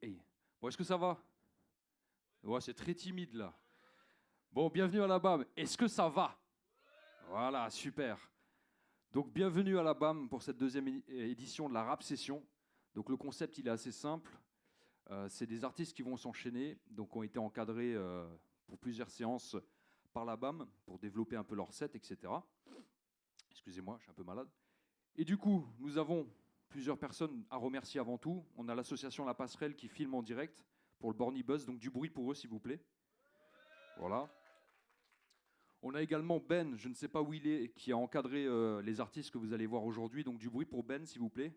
Hey. Bon, est-ce que ça va? Ouais, c'est très timide là. Bon, bienvenue à la BAM. Est-ce que ça va? Voilà, super. Donc, bienvenue à la BAM pour cette deuxième édition de la Rap Session. Donc, le concept, il est assez simple. C'est des artistes qui vont s'enchaîner, donc ont été encadrés pour plusieurs séances par la BAM pour développer un peu leur set, etc. Excusez-moi, je suis un peu malade. Et du coup, nous avons plusieurs personnes à remercier avant tout. On a l'association La Passerelle qui filme en direct pour le Borny Buzz, donc du bruit pour eux, s'il vous plaît. Voilà. On a également Ben, je ne sais pas où il est, qui a encadré les artistes que vous allez voir aujourd'hui, donc du bruit pour Ben, s'il vous plaît.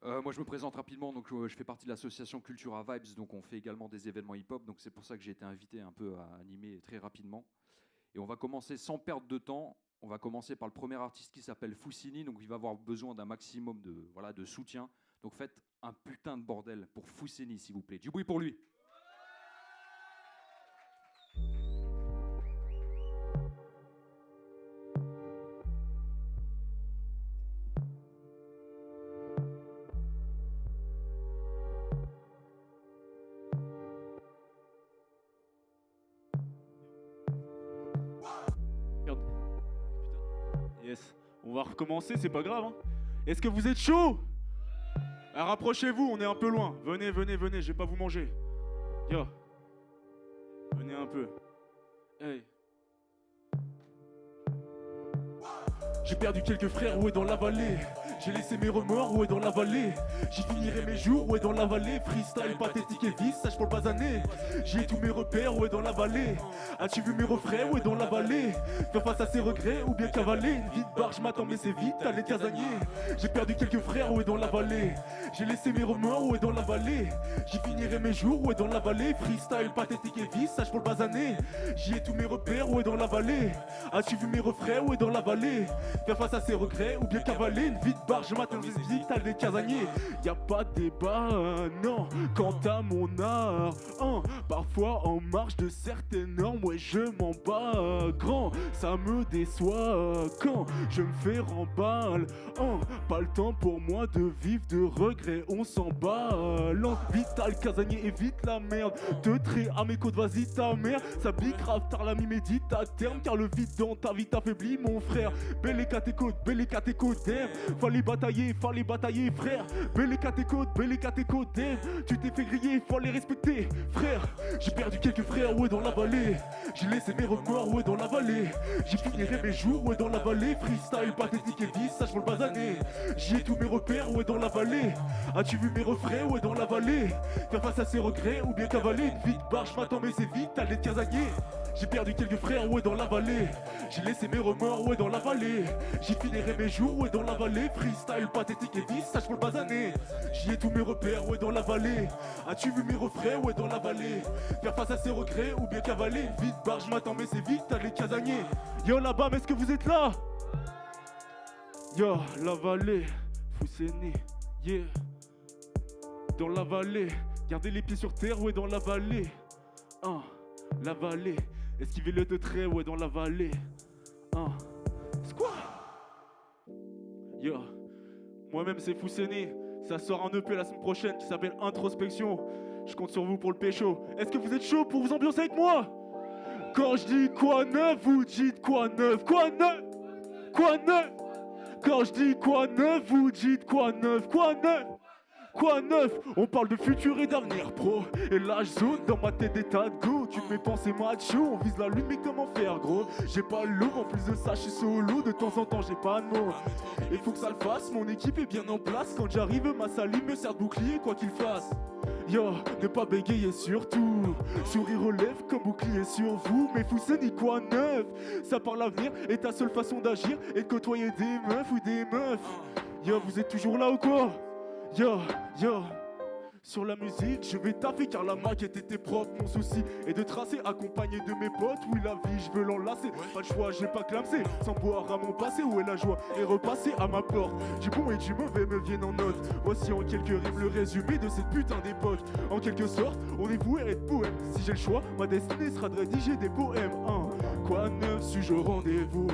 Moi, je me présente rapidement, donc je fais partie de l'association Cultura Vibes, donc on fait également des événements hip-hop, donc c'est pour ça que j'ai été invité un peu à animer très rapidement. Et on va commencer sans perdre de temps. On va commencer par le premier artiste qui s'appelle Foussini, donc il va avoir besoin d'un maximum de soutien. Donc faites un putain de bordel pour Foussini, s'il vous plaît. Du bruit pour lui. Merde. Putain. Yes. On va recommencer, c'est pas grave. Hein. Est-ce que vous êtes chaud? Ah, rapprochez-vous, on est un peu loin. Venez, je vais pas vous manger. Yo. Venez un peu. Hey. J'ai perdu quelques frères, où est dans la vallée. J'ai laissé mes remords, où est dans la vallée. J'y finirai mes jours, où est dans la vallée. Freestyle, pathétique et vice, sage pour le basaner. J'ai tous mes repères, où est dans la vallée. As-tu vu mes refrains, où est dans la vallée? Faire face à ses regrets, ou bien cavaler. Une vie de barge m'attend, mais c'est vite, allez casanier. J'ai perdu quelques frères, où est dans la vallée. J'ai laissé mes remords, où est dans la vallée. J'y finirai mes jours, où est dans la vallée. Freestyle, pathétique et vice, sage pour le basaner. J'y ai tous mes repères, où est dans la vallée. As-tu vu mes refrains, où est dans la vallée? Faire face à ses regrets, ou bien cavaler. Une vie de barge m'attend, mais c'est vite, allez casanier. Y'a pas de débat, non, quant à mon art, parfois en marge de certaines normes, ouais je m'en bats, grand, ça me déçoit, quand je me fais remballe, pas le temps pour moi de vivre de regrets, on s'en bat, vital, casanier, évite la merde, te trait à mes côtes, vas-y ta mère, ça pique grave tard la médite à terme, car le vide dans ta vie t'affaiblit mon frère, belle tes côtes, d'air, fallait batailler frère, belle tes côtes, d'air, tu t'es fait griller, faut les respecter frère, j'ai perdu quelques frères, où est dans la vallée, j'ai laissé mes remords, où est dans la vallée, j'y finirai mes jours, où est dans la vallée, freestyle, pathétique et vice, sage pour le basaner, j'y ai tous mes repères, où est dans la vallée, as-tu vu mes refrains, où est dans la vallée, faire face à ses regrets, ou bien cavaler, une vie de barge m'attend, mais c'est vite, allez te casanier. J'ai perdu quelques frères, où est dans la vallée. J'ai laissé mes remords, où est dans la vallée. J'y finirai mes jours, où est dans la vallée. Freestyle, pathétique et vice, sage pour le basaner. J'y ai tous mes repères, où est dans la vallée. As-tu vu mes refrains, où est dans la vallée? Faire face à ses regrets, ou bien cavaler. Une vie de barge m'attend, mais c'est vite, allez casanier. Yo là-bas, est-ce que vous êtes là? Yo, la vallée, Foussini, yeah. Dans la vallée, gardez les pieds sur terre, où est dans la vallée. La vallée, esquivez le de trait, ouais, dans la vallée. C'est quoi? Yo, moi-même c'est Foussini. Ça sort un EP la semaine prochaine qui s'appelle Introspection. Je compte sur vous pour le pécho. Est-ce que vous êtes chaud pour vous ambiancer avec moi? Quand je dis quoi neuf, vous dites quoi neuf? Quoi neuf? Quoi neuf? Quand je dis quoi neuf, vous dites quoi neuf? Quoi neuf? Quoi neuf? On parle de futur et d'avenir pro. Et là je zone dans ma tête des tas de go. Tu me fais penser macho, on vise la lune mais comment faire gros? J'ai pas l'eau, en plus de ça je suis solo. De temps en temps j'ai pas de mots. Il faut que ça le fasse, mon équipe est bien en place. Quand j'arrive ma saline me sert de bouclier quoi qu'il fasse. Yo, ne pas bégayer surtout. Sourire aux lèvres comme bouclier sur vous. Mais Foussini quoi neuf? Ça parle l'avenir et ta seule façon d'agir est de côtoyer des meufs ou des meufs. Yo, vous êtes toujours là ou quoi? Yo, sur la musique, je vais taffer car la maquette était propre. Mon souci est de tracer, accompagné de mes potes. Oui, la vie, je veux l'enlacer. Pas le choix, j'ai pas clamsé. Sans boire à mon passé, où est la joie? Et repasser à ma porte. Du bon et du mauvais me viennent en note. Voici en quelques rimes le résumé de cette putain d'époque. En quelque sorte, on est voué à être poème. Si j'ai le choix, ma destinée sera de rédiger des poèmes. Quoi neuf, suis-je au rendez-vous?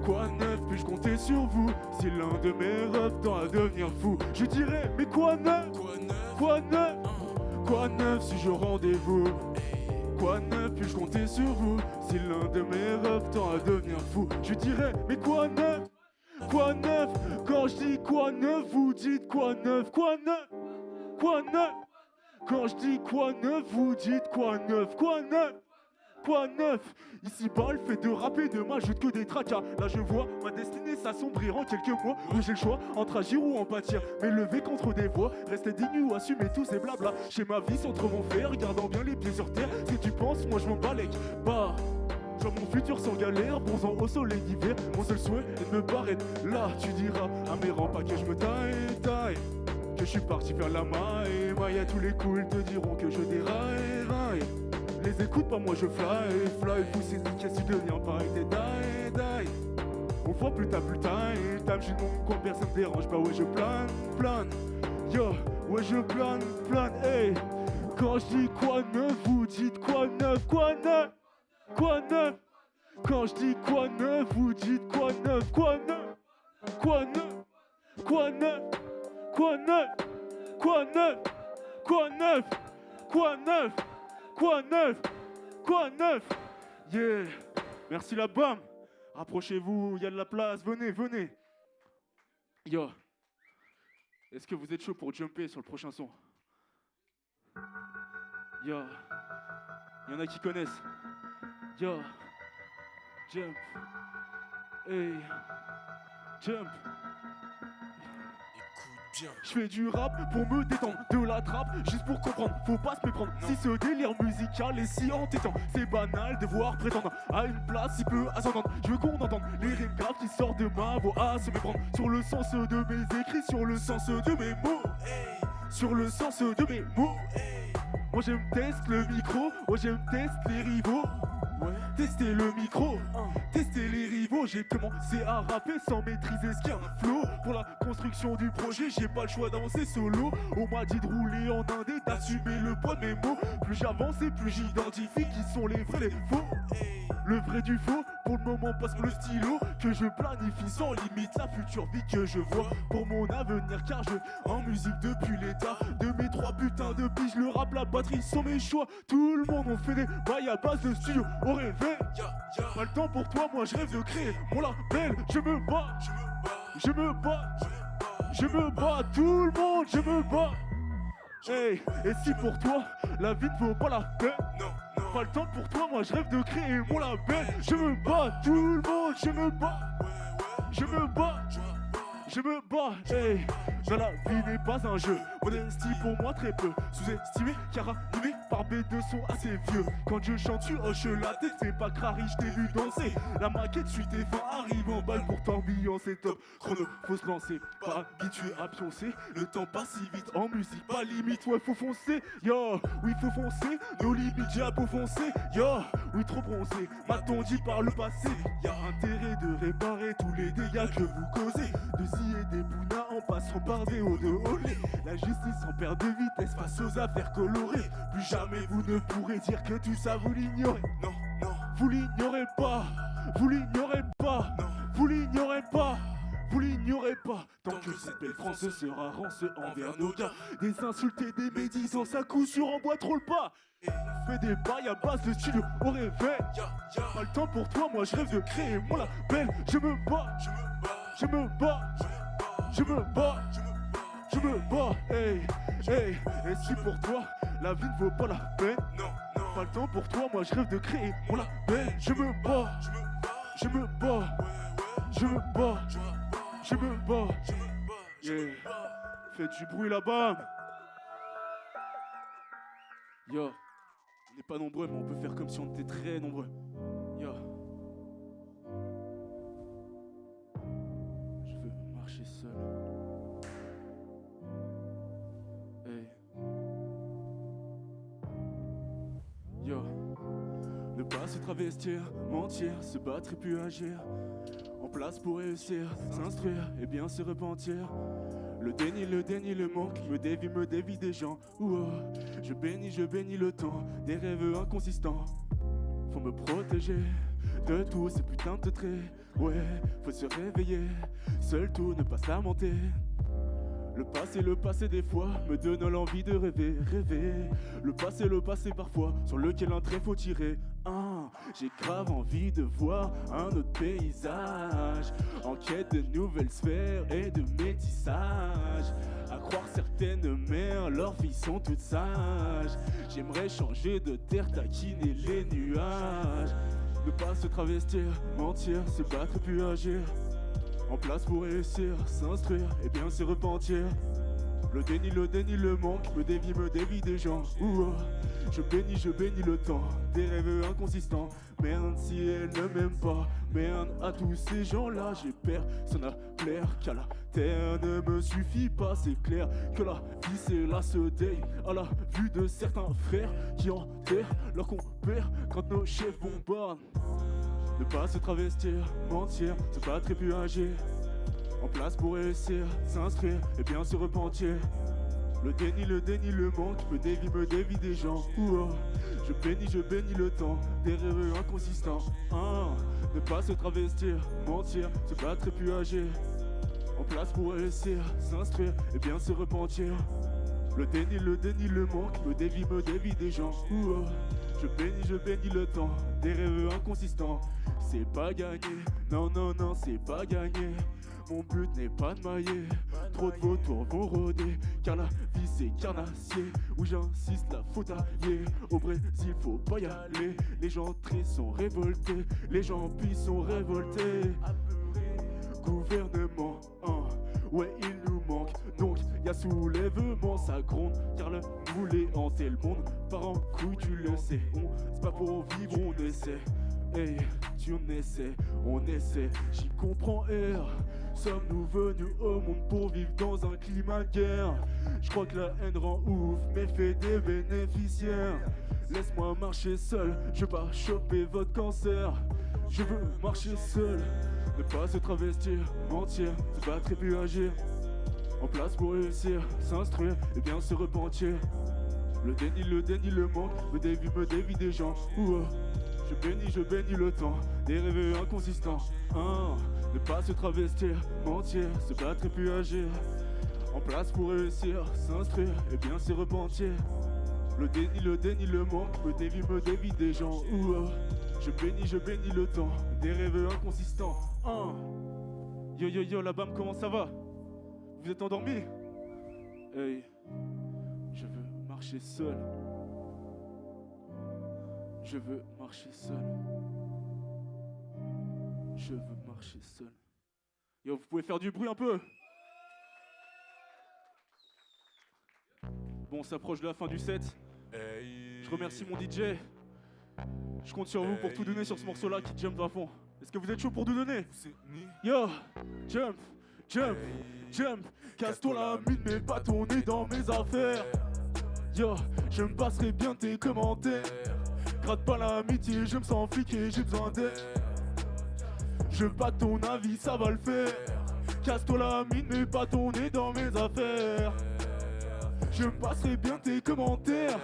Quoi neuf, puis-je compter sur vous? Si l'un de mes rêves tend à devenir fou, je dirais, mais quoi neuf? Quoi neuf? Quoi neuf si je rendez-vous? Quoi neuf, puis-je compter sur vous? Si l'un de mes rêves tend à devenir fou, je dirais, mais quoi neuf? Quoi neuf? Quand je dis quoi neuf, vous dites quoi neuf? Quoi neuf? Quoi neuf? Quand je dis quoi neuf, vous dites quoi neuf? Quoi neuf? Quoi neuf? Ici-bas, le fait de rapper ne m'ajoute que des tracas. Là, je vois ma destinée s'assombrir en quelques mois où j'ai le choix entre agir ou en pâtir. M'élever contre des voix, rester digne ou assumer tous ces blabla. J'ai ma vie sans trop m'en faire, regardant bien les pieds sur terre. Si tu penses, moi je m'en balèque. Bah, je vois mon futur sans galère, bronzant au soleil d'hiver. Mon seul souhait est de me barrer. Là, tu diras à mes rangs pas que je me taille. Que je suis parti faire la maille. Maille, tous les coups, ils te diront que je déraille. Les écoute pas, moi je fly, pousser des caisses, tu deviens pareil, t'es die. On voit plus tard, je suis de mon coin, personne me dérange, bah ouais je plane, yo, ouais je plane, hey. Quand je dis quoi neuf, vous dites quoi neuf, quoi neuf? Quand je dis quoi neuf, vous dites quoi neuf, quoi neuf? Quoi neuf? Quoi neuf? Quoi neuf? Quoi neuf? Quoi neuf? Quoi neuf? Quoi neuf? Quoi neuf? Yeah. Merci la BAM. Rapprochez-vous, il y a de la place. Venez. Yo. Est-ce que vous êtes chaud pour jumper sur le prochain son? Yo. Il y en a qui connaissent. Yo. Jump. Hey. Jump. Je fais du rap pour me détendre, de la trappe juste pour comprendre, faut pas se méprendre. Si ce délire musical est si entêtant, c'est banal de voir prétendre à une place si peu ascendante. Je veux qu'on entende les rimes graves qui sortent de ma voix à se méprendre sur le sens de mes écrits, sur le sens de mes mots, sur le sens de mes mots. Moi je me teste le micro, moi je me teste les rivaux. Tester le micro, tester les rivaux. J'ai commencé à rapper sans maîtriser ce qu'est un flow. Pour la construction du projet, j'ai pas le choix d'avancer solo. On m'a dit de rouler en indé, d'assumer le poids de mes mots. Plus j'avance et plus j'identifie qui sont les vrais, les faux. Le vrai du faux, pour le moment passe le stylo. Que je planifie sans limite la future vie que je vois pour mon avenir. Car je en musique depuis l'état de mes 3 putains de piges. Le rap, la batterie sont mes choix. Tout le monde on fait des bails à base de studio au réveil. Pas le temps pour toi, moi je rêve de créer mon label. Je me bats, tout le monde, je me bats. Hey, et si pour toi la vie ne vaut pas la peine, pas le temps pour toi, moi je rêve de créer mon label. Je me bats, tout le monde, je me bats, hey. Mais la vie n'est pas un jeu, modestie pour moi très peu. Sous-estimé, car animé par B de son assez vieux. Quand je chante, tu hoches la tête, c'est pas crari, je t'ai vu danser. La maquette, suite tes fins, arrive en balle pour t'ambiancer top. Chrono, faut se lancer, pas habitué à pioncer. Le temps passe si vite en musique, pas limite, ouais, faut foncer. Yo, oui, faut foncer, nos limites, j'ai à beau foncer. Yo, oui, trop bronzé, m'a-t-on dit par le passé. Y'a intérêt de réparer tous les dégâts que vous causez. De scier des bounas en passant par des hauts de olé. La justice en perd de vitesse face aux affaires colorées. Plus jamais vous ne pourrez dire que tout ça vous l'ignorez. Non, vous l'ignorez pas. Vous l'ignorez pas. Vous l'ignorez pas. Vous l'ignorez pas. Tant que cette belle France sera rance envers nos gars. Des insultes et des médisances à coup sûr en boîte trop le pas. Fais des bails à base de studio au réveil. Pas le temps pour toi, moi je rêve de créer mon label. Je me bats, hey, et si pour toi la vie ne vaut pas la peine, pas le temps pour toi, moi je rêve de créer mon label. Je me bats, yeah. Faites du bruit là-bas. Yo, on n'est pas nombreux, mais on peut faire comme si on était très nombreux. Yo. Je veux marcher seul. Hey. Yo. Ne pas se travestir, mentir, se battre et puis agir. En place pour réussir, s'instruire et bien se repentir. Le déni, le manque me dévie des gens. Ouah. Je bénis le temps des rêves inconsistants. Faut me protéger de tous ces putains de traits. Ouais, faut se réveiller, seul tout ne pas se lamenter. Le passé des fois me donne l'envie de rêver, rêver. Le passé parfois, sur lequel un trait faut tirer. J'ai grave envie de voir un autre paysage, en quête de nouvelles sphères et de métissage. À croire certaines mères, leurs filles sont toutes sages. J'aimerais changer de terre, taquiner les nuages. Ne pas se travestir, mentir, se battre puis agir. En place pour réussir, s'instruire et bien se repentir. Le déni, le manque me dévie des gens. Je bénis le temps, des rêves inconsistants. Merde si elle ne m'aime pas, merde à tous ces gens-là. J'ai personne à plaire, qu'à la terre ne me suffit pas. C'est clair que la vie c'est là se deuil à la vue de certains frères qui enterrent leur compère quand nos chefs bombardent. Ne pas se travestir, mentir, se battre et puis agir. En place pour réussir, s'instruire et bien se repentir. Le déni, le manque me dévie des gens. Je bénis le temps, des rêves inconsistants. Ne pas se travestir, mentir, se battre et puis agir. En place pour réussir, s'instruire et bien se repentir. Le déni, le manque me dévie des gens. Je bénis le temps, des rêves inconsistants. C'est pas gagné, non, c'est pas gagné. Mon but n'est pas de mailler, trop de vautours vont rôder. Car la vie c'est carnassier, où j'insiste la faute à lier. Au Brésil faut pas y aller, les gens tristes sont révoltés, les gens pis sont révoltés. Gouvernement, ouais il nous manque, donc y'a soulèvement, ça gronde. Car le boulet hanté le monde, par en couille tu le sais. C'est pas pour vivre on essaie. Hey, on essaie, j'y comprends R. Sommes-nous venus au monde pour vivre dans un climat de guerre? Je crois que la haine rend ouf, mais fait des bénéficiaires. Laisse-moi marcher seul, je veux pas choper votre cancer. Je veux marcher seul, ne pas se travestir, mentir, se battre et puis agir. En place pour réussir, s'instruire et bien se repentir. Le déni, le manque me dévie des gens. Je bénis le temps, des rêves inconsistants. Ne pas se travestir, mentir, se battre et puis agir. En place pour réussir, s'instruire et bien se repentir. Le déni, le manque me dévie des gens. Je bénis le temps, des rêves inconsistants. Yo, la bam, comment ça va? Vous êtes endormis? Hey, je veux marcher seul. Je veux marcher seul. Je veux marcher seul. Yo, vous pouvez faire du bruit un peu? Bon, on s'approche de la fin du set. Je remercie mon DJ. Je compte sur vous pour tout donner sur ce morceau-là qui jump à fond. Est-ce que vous êtes chaud pour tout donner? Yo, jump. Casse-toi la mine, mais pas ton nez dans mes affaires. Yo, je me passerai bien tes commentaires. Gratte pas l'amitié, je me sens fliqué, j'ai besoin d'aide. Je veux pas ton avis, ça va le faire. Casse-toi la mine, mais pas ton nez dans mes affaires. Je me passerai bien tes commentaires.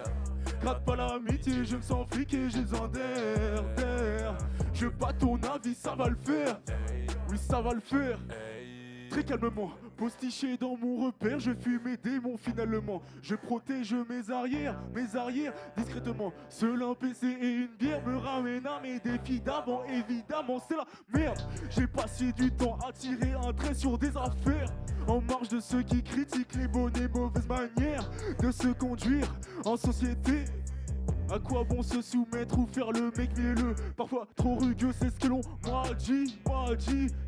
Gratte pas l'amitié, je me sens fliqué, j'ai besoin d'air. Je veux pas ton avis, ça va le faire. Oui, ça va le faire. Très calmement, postiché dans mon repère, je fuis mes démons finalement. Je protège mes arrières discrètement. Seul un PC et une bière me ramènent à mes défis d'avant. Évidemment, c'est la merde. J'ai passé du temps à tirer un trait sur des affaires. En marge de ceux qui critiquent les bonnes et mauvaises manières de se conduire en société. À quoi bon se soumettre ou faire le mec mielleux? Parfois trop rugueux, c'est ce que l'on m'a dit,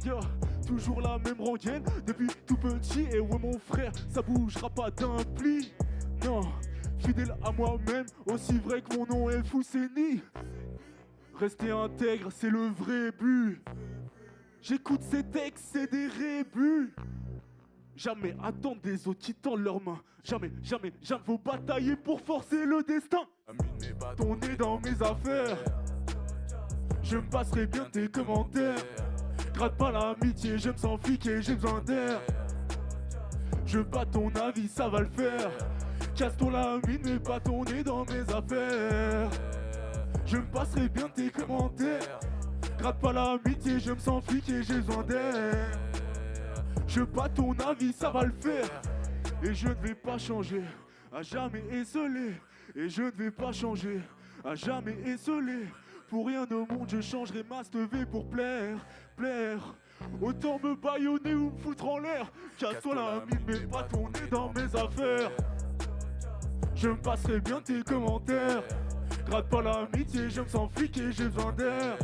yeah. Toujours la même rengaine depuis tout petit. Et ouais mon frère, ça bougera pas d'un pli. Non, fidèle à moi-même, aussi vrai que mon nom est Fousseni. Rester intègre, c'est le vrai but. J'écoute ces textes, c'est des rébus. Jamais attendre des autres qui tendent leurs mains. Jamais faut batailler pour forcer le destin. Ton nez dans mes affaires. Je me passerai bien tes commentaires. Gratte pas l'amitié, je me sens fliqué, j'ai besoin d'air. Je veux pas ton avis, ça va le faire. Casse-toi la mine, mais pas ton nez dans mes affaires. Je me passerai bien tes commentaires. Gratte pas l'amitié, je me sens flic et j'ai besoin d'air. Je veux pas ton avis, ça va le faire. Et je ne vais pas changer, à jamais esselé. Et je ne vais pas changer, à jamais esselé. Pour rien au monde, je changerai ma V pour plaire, plaire. Autant me bâillonner ou me foutre en l'air. Casse-toi la mine, mets pas ton nez dans mes affaires. Je me passerai bien tes commentaires. Gratte pas l'amitié, je me sens flic et j'ai besoin d'air.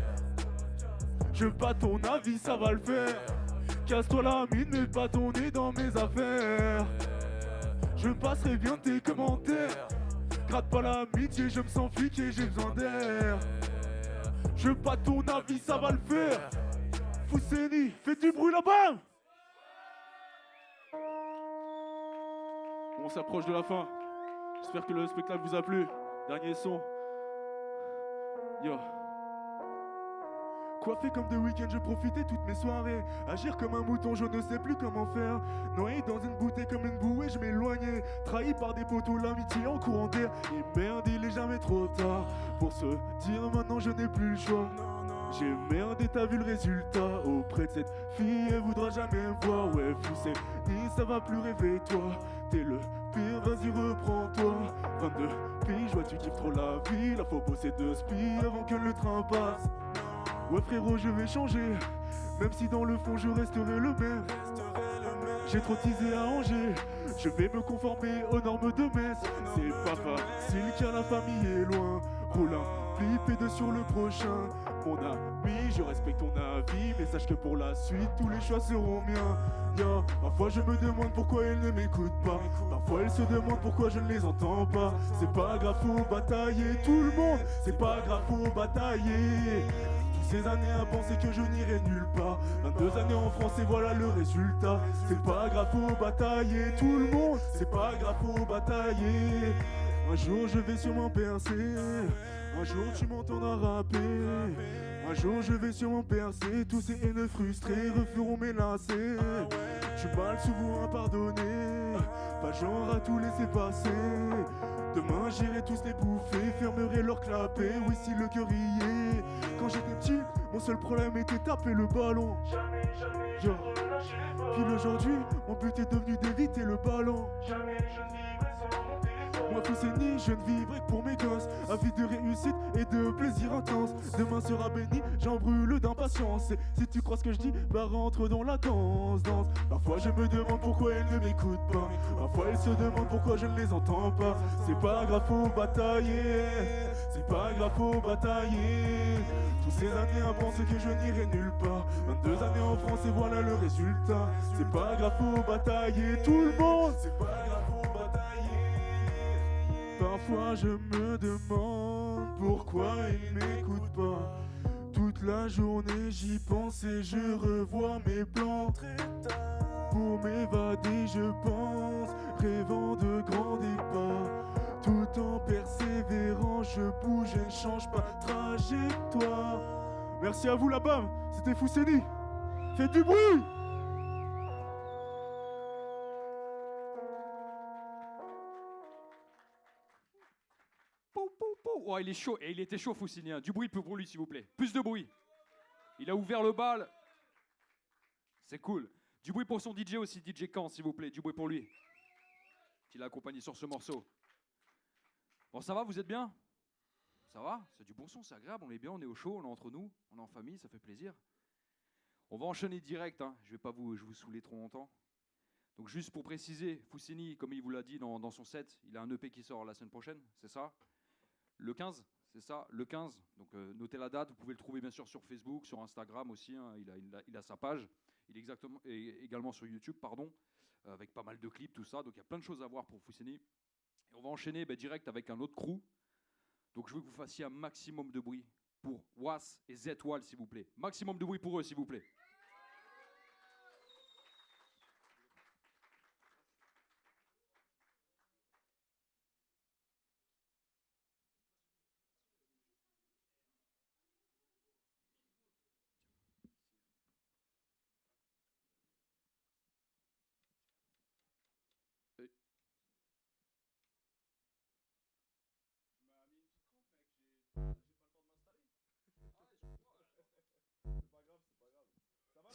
Je veux pas ton avis, ça va le faire. Casse-toi la mine, mets pas ton nez dans mes affaires. Je passerai bien tes commentaires. Gratte pas l'amitié, je me sens flic et j'ai besoin d'air. Je veux pas ton avis, ça va le faire. Fousseni, fais du bruit là-bas. On s'approche de la fin. J'espère que le spectacle vous a plu. Dernier son. Yo. Coiffé comme de week-end, je profitais toutes mes soirées. Agir comme un mouton, je ne sais plus comment faire. Noyé dans une bouteille comme une bouée, je m'éloignais. Trahi par des poteaux, l'amitié en courant d'air. Et merde, il est jamais trop tard pour se dire maintenant je n'ai plus le choix. J'ai merdé, t'as vu le résultat. Auprès de cette fille, elle voudra jamais me voir. Ouais, foussé, ni ça va plus rêver, toi. T'es le pire, vas-y, reprends-toi. 22 piges, je vois tu kiffes trop la vie. Là, faut bosser de spi avant que le train passe. Ouais, frérot, je vais changer. Même si dans le fond, je resterai le même. J'ai trop teasé à Angers. Je vais me conformer aux normes de Metz. C'est pas facile car la famille est loin. Roule un flip et deux sur le prochain. Mon ami, je respecte ton avis, mais sache que pour la suite, tous les choix seront miens. Yeah. Parfois je me demande pourquoi elle ne m'écoute pas. Parfois elle se demande pourquoi je ne les entends pas. C'est pas grave, faut batailler tout le monde. C'est pas grave, faut batailler. Toutes ces années à penser que je n'irai nulle part. 22 années en France et voilà le résultat. C'est pas grave, faut batailler tout le monde. C'est pas grave, faut batailler. Un jour je vais sûrement percer. Un jour tu m'entendras rapper. Un jour je vais sûrement percer. Tous ces haineux frustrés referont mes lacets. Je mal souvent impardonné. Pas genre à tout laisser passer. Demain j'irai tous les bouffer. Fermerai leur clapet. Oui si le cœur y est. Quand j'étais petit, mon seul problème était taper le ballon. Yo. Puis aujourd'hui, mon but est devenu d'éviter le ballon. Moi Fousseni, je ne vivrai que pour mes gosses. Avis de réussite et de plaisir intense. Demain sera béni, j'en brûle d'impatience. Et si tu crois ce que je dis, bah rentre dans la danse, danse. Parfois je me demande pourquoi elle ne m'écoute pas. Parfois elle se demande pourquoi je ne les entends pas. C'est pas grave, faut batailler. C'est pas grave, faut batailler. Toutes ces années à penser que je n'irai nulle part. 22 années en France et voilà le résultat. C'est pas grave, faut batailler tout le monde. C'est pas grave, faut batailler. Parfois je me demande pourquoi il m'écoute pas. Toute la journée j'y pense et je revois mes plans. Pour m'évader je pense, rêvant de grands départs. Tout en persévérant je bouge et ne change pas de trajectoire. Merci à vous là-bas, c'était Fousseni. Faites du bruit! Oh, il est chaud. Et il était chaud, Fousseni. Hein. Du bruit pour lui, s'il vous plaît. Plus de bruit. Il a ouvert le bal. C'est cool. Du bruit pour son DJ aussi, DJ Khan, s'il vous plaît. Du bruit pour lui. Qui l'a accompagné sur ce morceau. Bon, ça va, vous êtes bien? Ça va? C'est du bon son, c'est agréable. On est bien, on est au chaud, on est entre nous. On est en famille, ça fait plaisir. On va enchaîner direct. Hein. Je vais pas vous saouler trop longtemps. Donc juste pour préciser, Fousseni, comme il vous l'a dit dans son set, il a un EP qui sort la semaine prochaine, c'est ça? Le 15, c'est ça, le 15. Donc notez la date, vous pouvez le trouver bien sûr sur Facebook, sur Instagram aussi, hein, il a sa page. Il est également sur YouTube, pardon, avec pas mal de clips, tout ça. Donc il y a plein de choses à voir pour Fousseni. Et on va enchaîner direct avec un autre crew. Donc je veux que vous fassiez un maximum de bruit pour Was et Z-Wall, s'il vous plaît. Maximum de bruit pour eux, s'il vous plaît.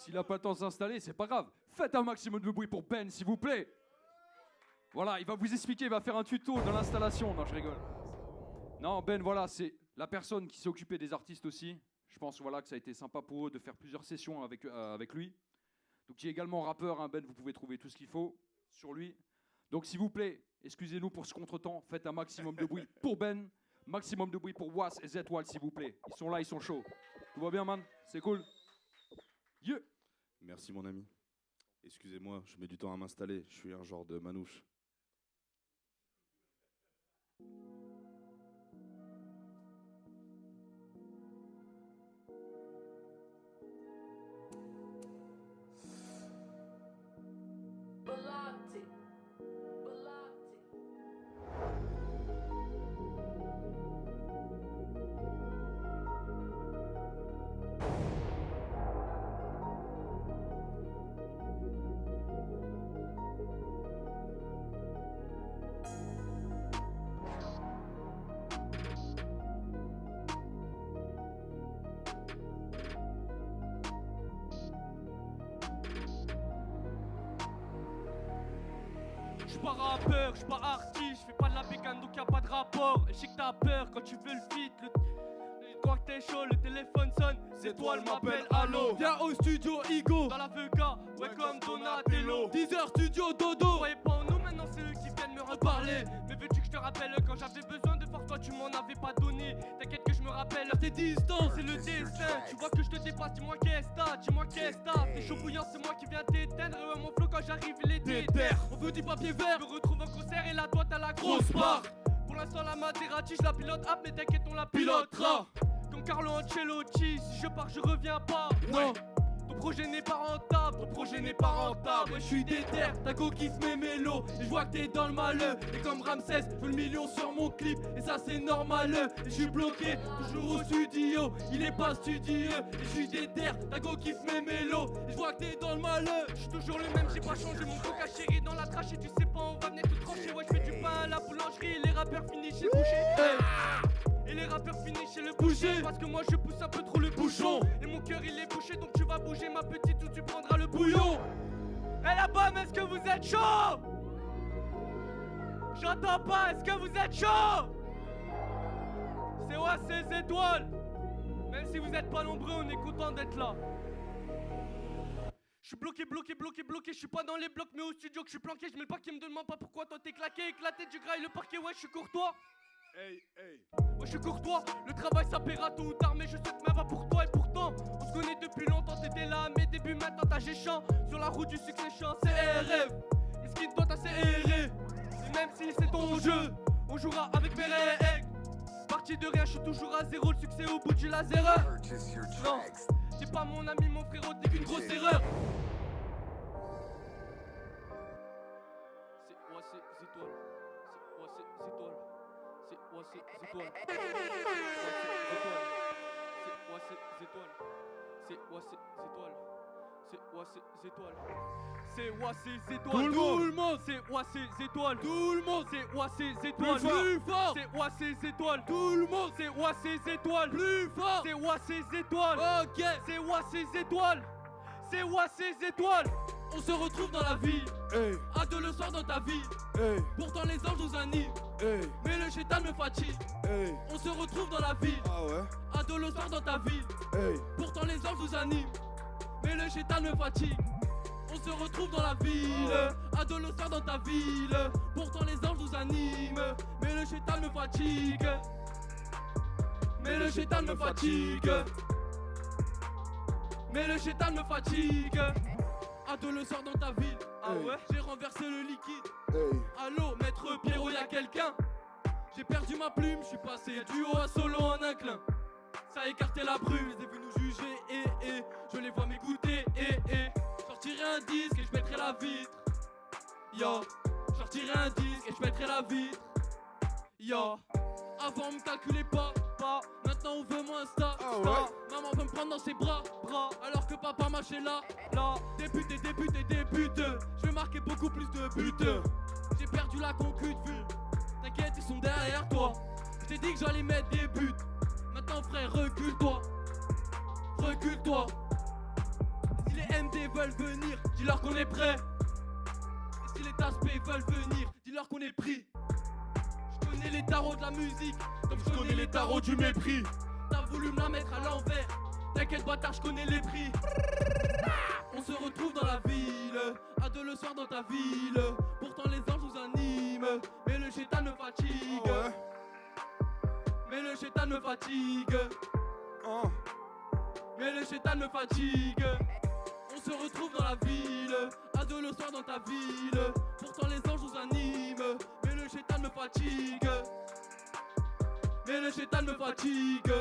S'il n'a pas le temps de s'installer, c'est pas grave. Faites un maximum de bruit pour Ben, s'il vous plaît. Voilà, il va vous expliquer, il va faire un tuto dans l'installation. Non, je rigole. Non, Ben, voilà, c'est la personne qui s'est occupée des artistes aussi. Je pense voilà, que ça a été sympa pour eux de faire plusieurs sessions avec lui. Donc, il est également rappeur, hein, Ben, vous pouvez trouver tout ce qu'il faut sur lui. Donc, s'il vous plaît, excusez-nous pour ce contretemps. Faites un maximum de bruit pour Ben, maximum de bruit pour Was et Z-Wall, s'il vous plaît. Ils sont là, ils sont chauds. Tout va bien, man? C'est cool? Yeah. Merci, mon ami. Excusez-moi, je mets du temps à m'installer. Je suis un genre de manouche. J'suis pas rappeur, j'suis pas artiste, j'fais pas de la bécane donc y'a pas de rapport. Et je sais que t'as peur quand tu veux le feat, quand t'es chaud, le téléphone sonne, c'est toi, elle m'appelle Allo. Viens au studio Igo, Dans la VK, ouais comme Donatello. 10h studio Dodo. Croyez pas en nous, maintenant c'est eux qui viennent me reparler. Mais veux-tu que je te rappelle quand j'avais besoin de force, toi tu m'en avais pas donné. T'inquiète que je me rappelle, Tes distances, c'est le destin. Tu vois que je te dépasse, dis-moi qu'est-ce t'as, dis-moi qu'est-ce t'as. T'es chaud bouillant, c'est moi qui viens t'éteindre. Mon flow quand j'arrive, il est déter. on veut du papier vert. Je me retrouve en concert et là toi t'as la grosse part. Pour l'instant la Maserati je la pilote up, mais t'inquiète on la pilotera. Comme Carlo Ancelotti, si je pars je reviens pas. Non, Ton projet n'est pas rentable, ton projet n'est pas rentable. ouais, je suis déter, ta go kiffe mes mélos. Et je vois que t'es dans le malheur. Et comme Ramsès, je veux le million sur mon clip. Et ça c'est normal. Et je suis bloqué, toujours au studio. Il est pas studieux. Et je suis déter, ta go kiffe mes mélos. Et je vois que t'es dans le malheur. Je suis toujours le même, j'ai pas changé mon coca chéri dans la trache et tu sais pas on va venir tout trancher. Ouais je fais du pain à la boulangerie, les rappeurs finissent chez le boucher. Et les rappeurs finissent chez le boucher. Parce que moi je pousse un peu trop le bouchon. Et mon cœur il est bouché donc tu vas bouger ma petite ou tu prendras le bouillon. Eh la bam, est-ce que vous êtes chaud? J'entends pas, est-ce que vous êtes chaud? C'est ouais, c'est les étoiles. Même si vous êtes pas nombreux, on est content d'être là. Je suis bloqué, je suis pas dans les blocs mais au studio que je suis planqué. Je mets le paquet, me demande pas pourquoi toi t'es claqué, éclaté du graille le parquet, ouais je suis courtois. Hey, hey. Ouais je suis courtois, le travail ça paiera tôt ou tard mais je sais que ma va pour toi et pourtant on se connaît depuis longtemps, t'étais là à mes débuts, maintenant t'as géchant. Sur la route du succès chant, c'est RF. Miskin toi t'as CRF. Et même si c'est ton jeu, on jouera avec mes règles. Parti de rien, je suis toujours à zéro, le succès au bout du laser. Non, t'es pas mon ami, mon frérot, t'es qu'une grosse erreur. C'est ouais, c'est étoile. C'est ouais, c'est étoile. C'est ouais, c'est étoile. C'est ouais, c'est étoile. C'est ouais, c'est étoile. C'est ouais, c'est étoile. C'est ouais, c'est étoile. Tout le monde, C'est ouais, c'est étoile. tout le monde, C'est ouais, c'est étoile. plus fort. C'est ouais, c'est étoile. Tout le monde, C'est ouais, c'est étoile. plus fort. C'est ouais, c'est étoile. Ok, C'est ouais, c'est étoile. C'est ouais, c'est étoile. on se retrouve dans la vie. Hey, À deux le soir dans ta vie. hey, Pourtant les anges nous animent. hey, Mais le chétan me fatigue. hey. On se retrouve dans la vie. Ah ouais? À deux le soir dans ta vie. Hey, Pourtant les anges nous animent. Mais le chétan me fatigue. On se retrouve dans la ville. À deux le soir dans ta ville. Pourtant les anges nous animent. Mais le chétan me fatigue. Mais le chétan me fatigue. Mais le chétan me fatigue. À deux le soir dans ta ville. Ah ouais? J'ai renversé le liquide. hey. Allô, maître Pierrot, y'a quelqu'un? J'ai perdu ma plume, je suis passé du haut à solo en inclin. Ça a écarté la brume, je les ai vus nous juger, je les vois m'écouter, Sortirai un disque et je mettrai la vitre. Yo, sortirai un disque et je mettrai la vitre. Yo, avant on me calculait pas. Maintenant on veut moins Insta. Ah ouais? Maman veut me prendre dans ses bras. Alors que papa marchait là. Débuté. Je vais marquer beaucoup plus de buts. J'ai perdu la concu de vue. T'inquiète, ils sont derrière toi. Je t'ai dit que j'allais mettre des buts. Maintenant frère, recule-toi. Si les BD veulent venir, dis-leur qu'on est prêt. Et si les taspés veulent venir, dis-leur qu'on est pris. Je connais les tarots de la musique, comme je connais les tarots du mépris. T'as voulu me la mettre à l'envers, t'inquiète bâtard, je connais les prix. On se retrouve dans la ville, à 2 le soir dans ta ville. Pourtant les anges nous animent, mais le chétan me fatigue. Ah ouais. Mais le chétan me fatigue. Oh. Mais le chétan me fatigue. On se retrouve dans la ville, à 2 le soir dans ta ville. Pourtant les anges nous animent, mais le chétan me fatigue. Mais le chétan me fatigue.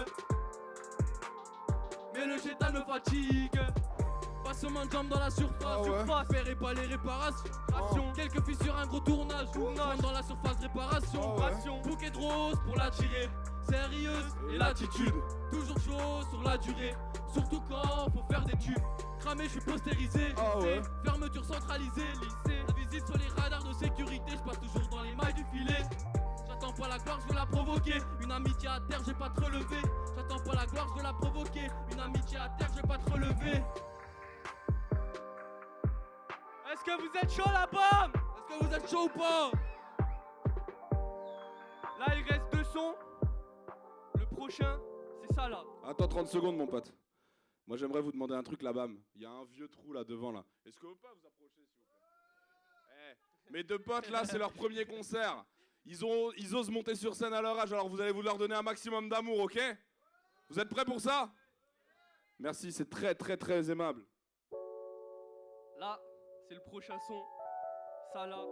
Mais le chétan me fatigue. Passement de jambes dans la surface, Ah ouais. surface. Faire pas les réparations. Quelques fissures, un gros tournage. Dans la surface, réparation. Ah ouais. Bouquet de roses pour la tirer. Sérieuse et l'attitude. Toujours chaud sur la durée. Surtout quand faut faire des tubes. Cramé, je suis postérisé. Ah ouais. Fermeture centralisée, lycée. La visite sur les radars de sécurité. Je passe toujours dans les mailles du filet. J'attends pas la gloire, je veux la provoquer. Une amitié à terre, j'ai pas te relever. J'attends pas la gloire, je veux la provoquer. Une amitié à terre, je vais pas te relever. Est-ce que vous êtes chaud là-bas? Est-ce que vous êtes chaud ou pas? Là il reste 2 sons. Le prochain, c'est ça là. Attends 30 secondes, mon pote. Moi, j'aimerais vous demander un truc là-bas. Il y a un vieux trou là devant là. Est-ce que vous pouvez vous approcher, s'il vous plaît? Mes 2 potes là, c'est leur premier concert. Ils osent monter sur scène à leur âge, alors vous allez vous leur donner un maximum d'amour, ok? Vous êtes prêts pour ça? Merci, c'est très très très aimable. Là, c'est le prochain son. Ça là,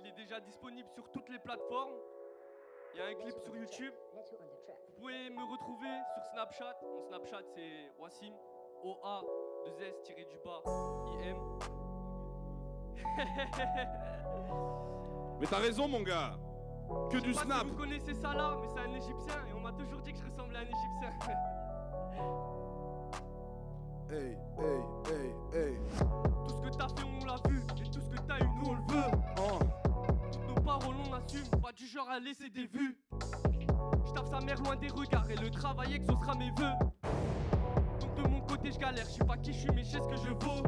il est déjà disponible sur toutes les plateformes. Il y a un clip sur YouTube. Vous pouvez me retrouver sur Snapchat. Mon Snapchat c'est Wassim. OA2S-IM. Mais t'as raison, mon gars. Que du Je sais pas snap. si vous connaissez ça là, mais c'est un Égyptien et on m'a toujours dit que je ressemblais à un Égyptien. Hey, hey, hey, hey. Tout ce que t'as fait on l'a vu et tout ce que t'as eu nous on le veut. Oh. Toutes nos paroles on assume, pas du genre à laisser des vues. Je tape sa mère loin des regards et le travail exaucera mes vœux. Donc de mon côté je galère, je sais pas qui je suis mais je sais ce que je vaux.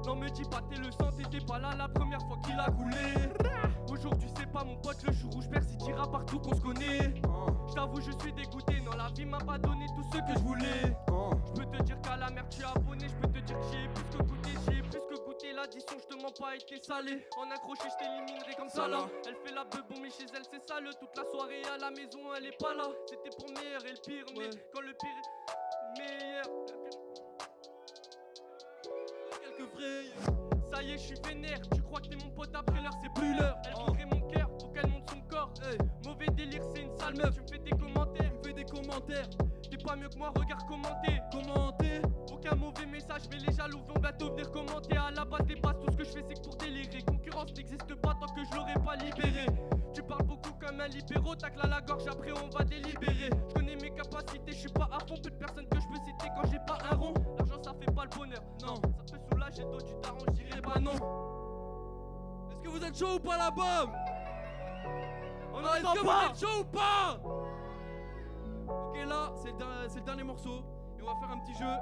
Non me dis pas t'es le sang, t'étais pas là la première fois qu'il a coulé. Aujourd'hui c'est pas mon pote, le jour où je perds il dira partout qu'on se connaît. Je t'avoue je suis dégoûté, non la vie m'a pas donné tout ce que je voulais. Je peux te dire qu'à la merde tu es abonné, je peux te dire que j'y ai plus que goûté, j'y ai plus que goûté. L'addition je te mens pas été salé. En accroché je t'éliminerai comme ça là. Elle fait la beuh bon mais chez elle c'est sale. Toute la soirée à la maison elle est pas là. C'était pour le meilleur et le pire mais quand le pire est meilleur. Quelques vrais. Ça y est je suis vénère. Tu crois que t'es mon pote après l'heure c'est plus l'heure. Elle voudrait mon cœur faut qu'elle monte son corps. Mauvais délire c'est une sale meuf. Tu me fais des commentaires, tu me fais des commentaires. T'es pas mieux que moi, regarde commenter. Commenter. Aucun mauvais message, mais les jaloux vont bientôt venir commenter. À la base des bases, tout ce que je fais c'est que pour délirer. Concurrence n'existe pas tant que je l'aurais pas libéré. Tu parles beaucoup comme un libéraux, tacle à la gorge, après on va délibérer. Je connais mes capacités, je suis pas à fond. Peu de personnes que je peux citer quand j'ai pas un rond. L'argent ça fait pas le bonheur, non. Ça peut soulager d'autres du daron, je dirais bah non. Est-ce que vous êtes chaud ou pas là-bas? On est-ce que vous êtes chaud ou pas? Ok là, c'est le dernier morceau et on va faire un petit jeu.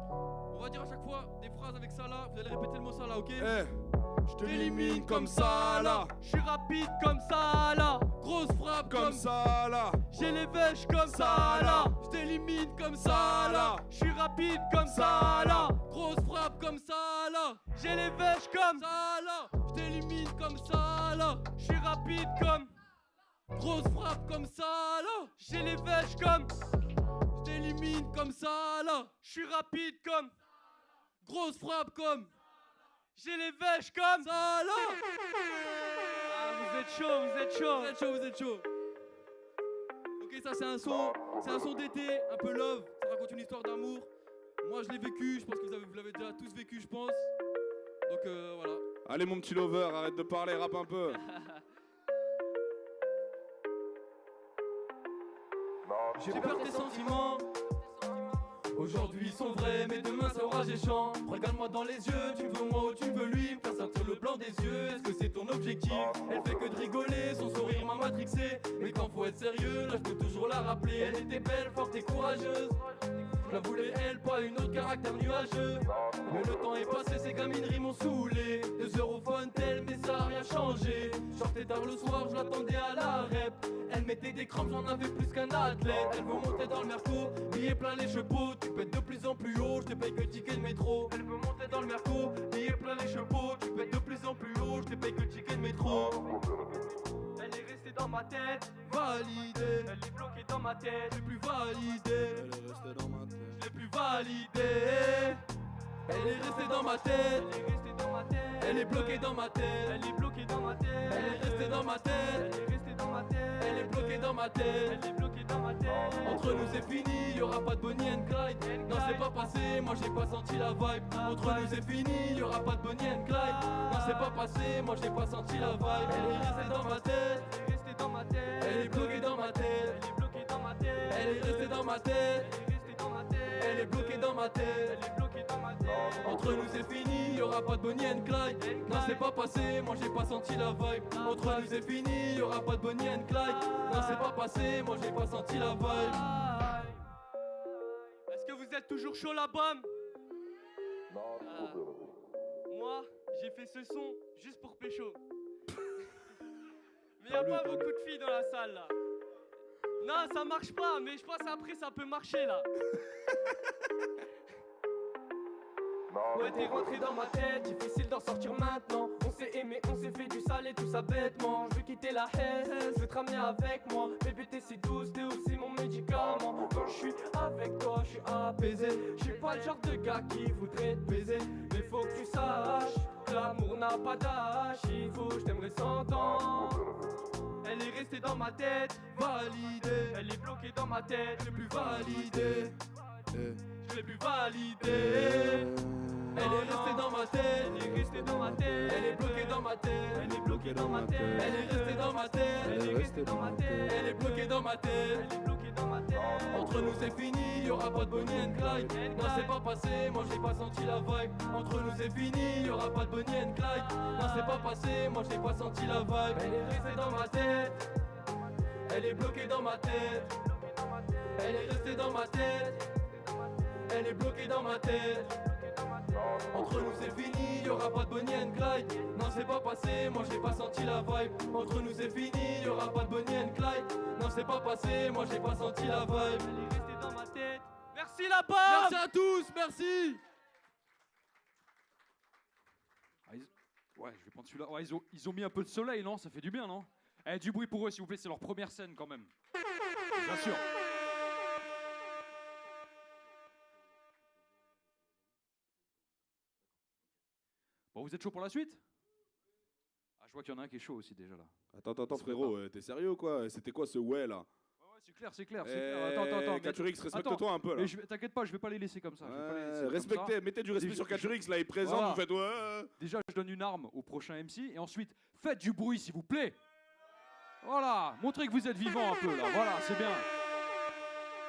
On va dire à chaque fois des phrases avec ça là. Vous allez répéter le mot ça là, ok? Je t'élimine comme ça là. Je suis rapide comme ça là. Grosse frappe Comme ça là. J'ai les vêches comme ça là. Je t'élimine comme ça là. Je suis rapide comme ça là. Grosse frappe comme ça là. J'ai les vêches comme ça là. Je t'élimine comme ça là. Je suis rapide comme. Grosse frappe comme ça là. J'ai les vêches comme. Je t'élimine comme ça là. Je suis rapide comme. Grosse frappe comme. J'ai les vêches comme ça là. Ah, vous êtes chaud, vous êtes chaud. Vous êtes chaud, vous êtes chaud. Ok, ça c'est un son d'été, un peu love. Ça raconte une histoire d'amour. Moi je l'ai vécu, je pense que vous l'avez déjà tous vécu, je pense. Donc voilà. Allez, mon petit lover, arrête de parler, rappe un peu. J'ai peur des sentiments. Aujourd'hui ils sont vrais, mais demain ça aura géchant. Regarde-moi dans les yeux, tu veux moi ou tu veux lui. Me faire sortir le blanc des yeux, est-ce que c'est ton objectif? Elle fait que de rigoler, son sourire m'a matrixé. Mais quand faut être sérieux, là je peux toujours la rappeler. Elle était belle, forte et courageuse. Je la voulais elle, pas une autre caractère nuageux. Mais le temps est passé, ces gamineries m'ont saoulé. 2 euros Fontel, mais ça a rien changé. Je sortais tard le soir, je l'attendais à la rep. Elle mettait des crampes, j'en avais plus qu'un athlète. Elle veut monter dans le merco, billets plein les chevaux. Tu pètes de plus en plus haut, je te paye que le ticket de métro. Elle veut monter dans le merco, billets plein les chevaux. Tu pètes de plus en plus haut, je te paye que le ticket de métro. Elle est restée dans ma tête, validée. Elle est bloquée dans ma tête, je l'ai plus validée. Elle est restée dans ma tête. Je l'ai plus validée. Elle est restée dans ma tête. Elle est restée dans ma tête. Elle est bloquée dans ma tête. Elle est bloquée dans ma tête. Elle est restée dans ma tête. Elle est restée dans ma tête. Elle est bloquée dans ma tête. Elle est bloquée dans ma tête. Entre nous c'est fini, y'aura pas de Bonnie and Clyde. Non c'est pas passé, moi j'ai pas senti la vibe. Entre nous c'est fini, y'aura pas de Bonnie and Clyde. Non c'est pas passé, moi j'ai pas senti la vibe. Elle est restée dans ma tête. Elle est restée dans ma tête. Elle est bloquée dans ma tête. Elle est bloquée dans ma tête. Elle est restée dans ma tête. Elle est restée dans ma tête. Elle est bloquée dans ma tête. Elle est bloquée dans ma tête. Entre nous c'est fini, y'aura pas de Bonnie and Clyde. Non c'est pas passé, moi j'ai pas senti la vibe. Entre nous c'est fini, y'aura pas de Bonnie and Clyde. Non c'est pas passé, moi j'ai pas senti la vibe. Est-ce que vous êtes toujours chaud la bombe? Moi j'ai fait ce son juste pour pécho. Mais y'a pas beaucoup de filles dans la salle là. Non ça marche pas, mais je pense après ça peut marcher là. Ouais t'es rentré dans ma tête, difficile d'en sortir maintenant. On s'est aimé, on s'est fait du sale et tout ça bêtement. Je veux quitter la haine, je veux te ramener avec moi. Bébé t'es si douce, t'es aussi mon médicament. Quand je suis avec toi, je suis apaisé. Je suis pas le genre de gars qui voudrait te baiser. Mais faut que tu saches, l'amour n'a pas d'âge. Il faut que je t'aimerais 100 ans. Elle est restée dans ma tête, validée. Elle est bloquée dans ma tête, je l'ai plus validée. Je l'ai plus validée. Elle est restée dans ma tête. Elle est restée dans ma tête. Elle est bloquée dans ma tête. Elle est bloquée dans ma tête. Elle est restée dans ma tête. Elle est restée dans ma tête. Elle est bloquée dans ma tête. Elle est bloquée dans ma tête. Entre nous c'est fini, y'aura pas de Bonnie and Clyde. Non c'est pas passé, moi j'ai pas senti la vibe. Entre nous c'est fini, y'aura pas de Bonnie and Clyde. Non c'est pas passé, moi j'ai pas senti la vibe. Elle est restée dans ma tête. Elle est bloquée dans ma tête. Elle est restée dans ma tête. Elle est bloquée dans ma tête. Entre nous c'est fini, y'aura pas de Bonnie and Clyde. Non c'est pas passé, moi j'ai pas senti la vibe. Entre nous c'est fini, y'aura pas de Bonnie and Clyde. Non c'est pas passé, moi j'ai pas senti la vibe. Elle est restée dans ma tête. Merci la part. Merci à tous, merci. Ouais, je vais prendre celui-là. Ouais, ils ont mis un peu de soleil, non? Ça fait du bien, non? Eh, du bruit pour eux, s'il vous plaît, c'est leur première scène quand même. Bien sûr. Bon, vous êtes chaud pour la suite? Ah, je vois qu'il y en a un qui est chaud aussi déjà là. Attends, frérot, t'es sérieux quoi? C'était quoi ce ouais là? Ouais, c'est clair, c'est clair. Attends. Caturix, respecte-toi un peu là. T'inquiète pas, je vais pas les laisser comme ça. Respectez, mettez du respect sur Caturix, là il est présent, Voilà. vous faites ouais. Déjà, je donne une arme au prochain MC et ensuite, faites du bruit s'il vous plaît. Voilà, montrez que vous êtes vivant un peu là. Voilà, c'est bien.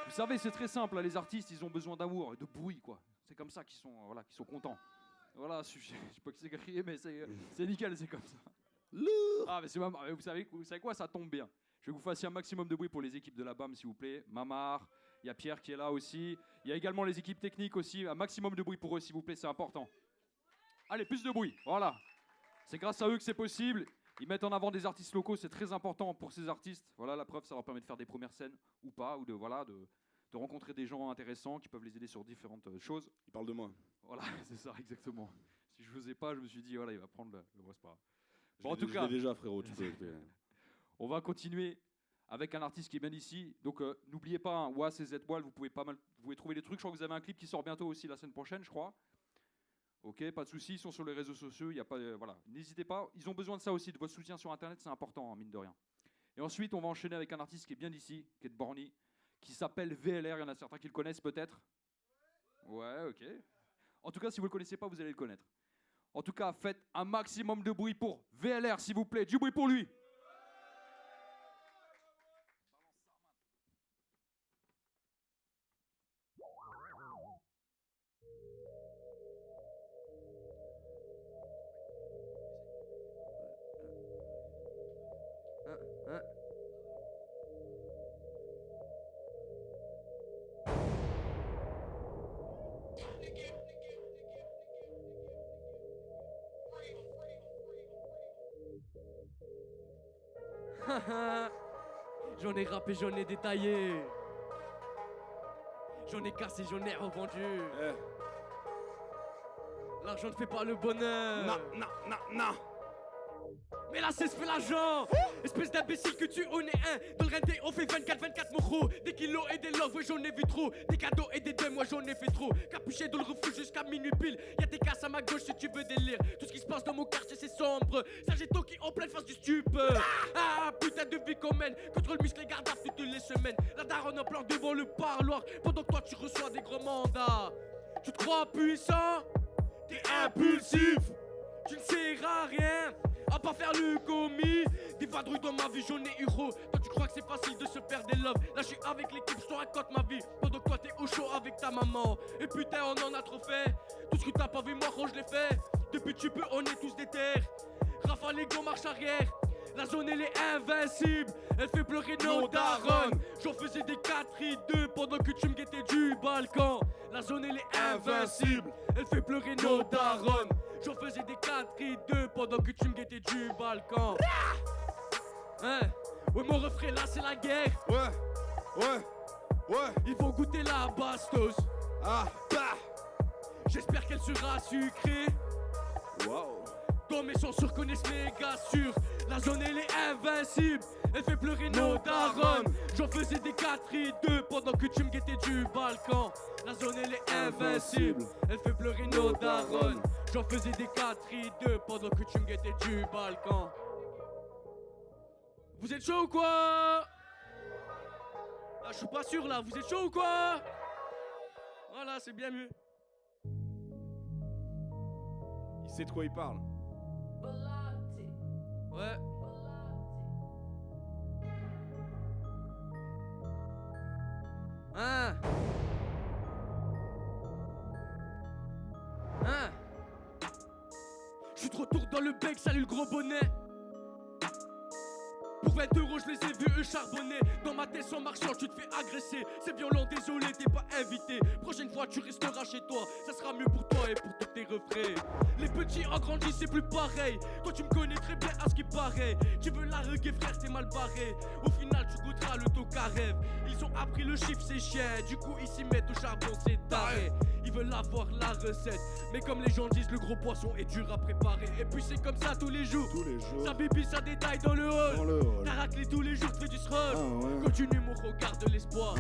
Vous savez, c'est très simple, là, les artistes, ils ont besoin d'amour et de bruit quoi. C'est comme ça qu'ils sont, voilà, qu'ils sont contents. Voilà, je sais pas qui c'est qui a crié, mais c'est nickel, c'est comme ça. Ah, mais c'est Mamar. Vous savez quoi, ça tombe bien. Je vais que vous fassiez un maximum de bruit pour les équipes de la BAM, s'il vous plaît. Mamar, il y a Pierre qui est là aussi. Il y a également les équipes techniques aussi. Un maximum de bruit pour eux, s'il vous plaît, c'est important. Allez, plus de bruit, voilà. C'est grâce à eux que c'est possible. Ils mettent en avant des artistes locaux, c'est très important pour ces artistes. Voilà, la preuve, ça leur permet de faire des premières scènes ou pas, ou de rencontrer des gens intéressants qui peuvent les aider sur différentes choses. Il parle de moi. Voilà, c'est ça, exactement. Si je faisais pas, je me suis dit, voilà, il va prendre le reste pas. Bon, en tout cas, déjà, frérot, tu peux. On va continuer avec un artiste qui est bien ici. Donc, n'oubliez pas, hein, WAS et Z-Wall, vous pouvez trouver des trucs. Je crois que vous avez un clip qui sort bientôt aussi la semaine prochaine, je crois. Ok, pas de soucis, ils sont sur les réseaux sociaux. Y a pas, voilà, n'hésitez pas. Ils ont besoin de ça aussi, de votre soutien sur Internet, c'est important, hein, mine de rien. Et ensuite, on va enchaîner avec un artiste qui est bien d'ici, qui est de Borny, qui s'appelle VLR. Il y en a certains qui le connaissent peut-être. Ouais, ok. En tout cas, si vous ne le connaissez pas, vous allez le connaître. En tout cas, faites un maximum de bruit pour VLR, s'il vous plaît. Du bruit pour lui. J'en ai rappé, j'en ai détaillé. J'en ai cassé, j'en ai revendu. Eh. L'argent ne fait pas le bonheur. Non. Mais là c'est ce fait l'argent. Espèce d'imbécile que tu en es un. Dans le renté on fait 24 mon gros. Des kilos et des loves, ouais j'en ai vu trop. Des cadeaux et des dents, moi j'en ai fait trop. Capuché dans le refuge jusqu'à minuit pile. Y'a des casses à ma gauche si tu veux délire. Tout ce qui se passe dans mon quartier c'est sombre. Sagitto qui en pleine face du stup. Ah putain de vie qu'on mène. Contrôle musclé garde à toutes les semaines. La daronne en pleure devant le parloir. Pendant que toi tu reçois des gros mandats. Tu te crois puissant? T'es impulsif. Tu ne sers à rien, à part faire le commis. Des vadrouilles dans ma vie, j'en ai eu gros. Toi tu crois que c'est facile de se faire des loves. Là je suis avec l'équipe, je te raconte ma vie. Pendant que toi t'es au chaud avec ta maman. Et putain on en a trop fait. Tout ce que t'as pas vu moi quand je l'ai fait. Depuis tu peux on est tous des terres. Rafale et go marche arrière. La zone elle est invincible. Elle fait pleurer nos darons. J'en faisais des 4-2 pendant que tu me guettais du balcon. La zone elle est invincible. Elle fait pleurer nos darons. J'en faisais des 4-2 pendant que tu me guettais du balcon. Hein? Ouais mon refrain là c'est la guerre. Ouais. Ils vont goûter la bastos. Ah, bah. J'espère qu'elle sera sucrée. Wow. Dans mes sens reconnaissent méga sûr. La zone elle est invincible. Elle fait pleurer nos darons. J'en faisais des 4-2 pendant que tu me guettais du balcon. La zone elle est invincible. Elle fait pleurer nos darons. J'en faisais des 4-2 pendant que tu me guettais du balcon. Vous êtes chaud ou quoi? Là je suis pas sûr là, vous êtes chaud ou quoi? Voilà c'est bien mieux. Il sait de quoi il parle. Ouais. Hein? Je suis de retour dans le bec, salut le gros bonnet. Pour 20 euros, je les ai vus eux charbonner. Dans ma tête sans marchand, tu te fais agresser. C'est violent, désolé, t'es pas invité. Prochaine fois, tu resteras chez toi. Ça sera mieux pour toi et pour tous tes refrains. Les petits en grandissent, c'est plus pareil. Toi, tu me connais très bien à ce qui paraît. Tu veux la reggae, frère, t'es mal barré. Au final, tu goûteras le toca rêve. Ils ont appris le chiffre, c'est chien. Du coup, ils s'y mettent au charbon, c'est taré. Ils veulent avoir la recette. Mais comme les gens disent, le gros poisson est dur à préparer. Et puis, c'est comme ça tous les jours. Ça bibi, ça détaille dans le hall. T'as raclé tous les jours, tu fais du scroll. Continue mon regard de l'espoir.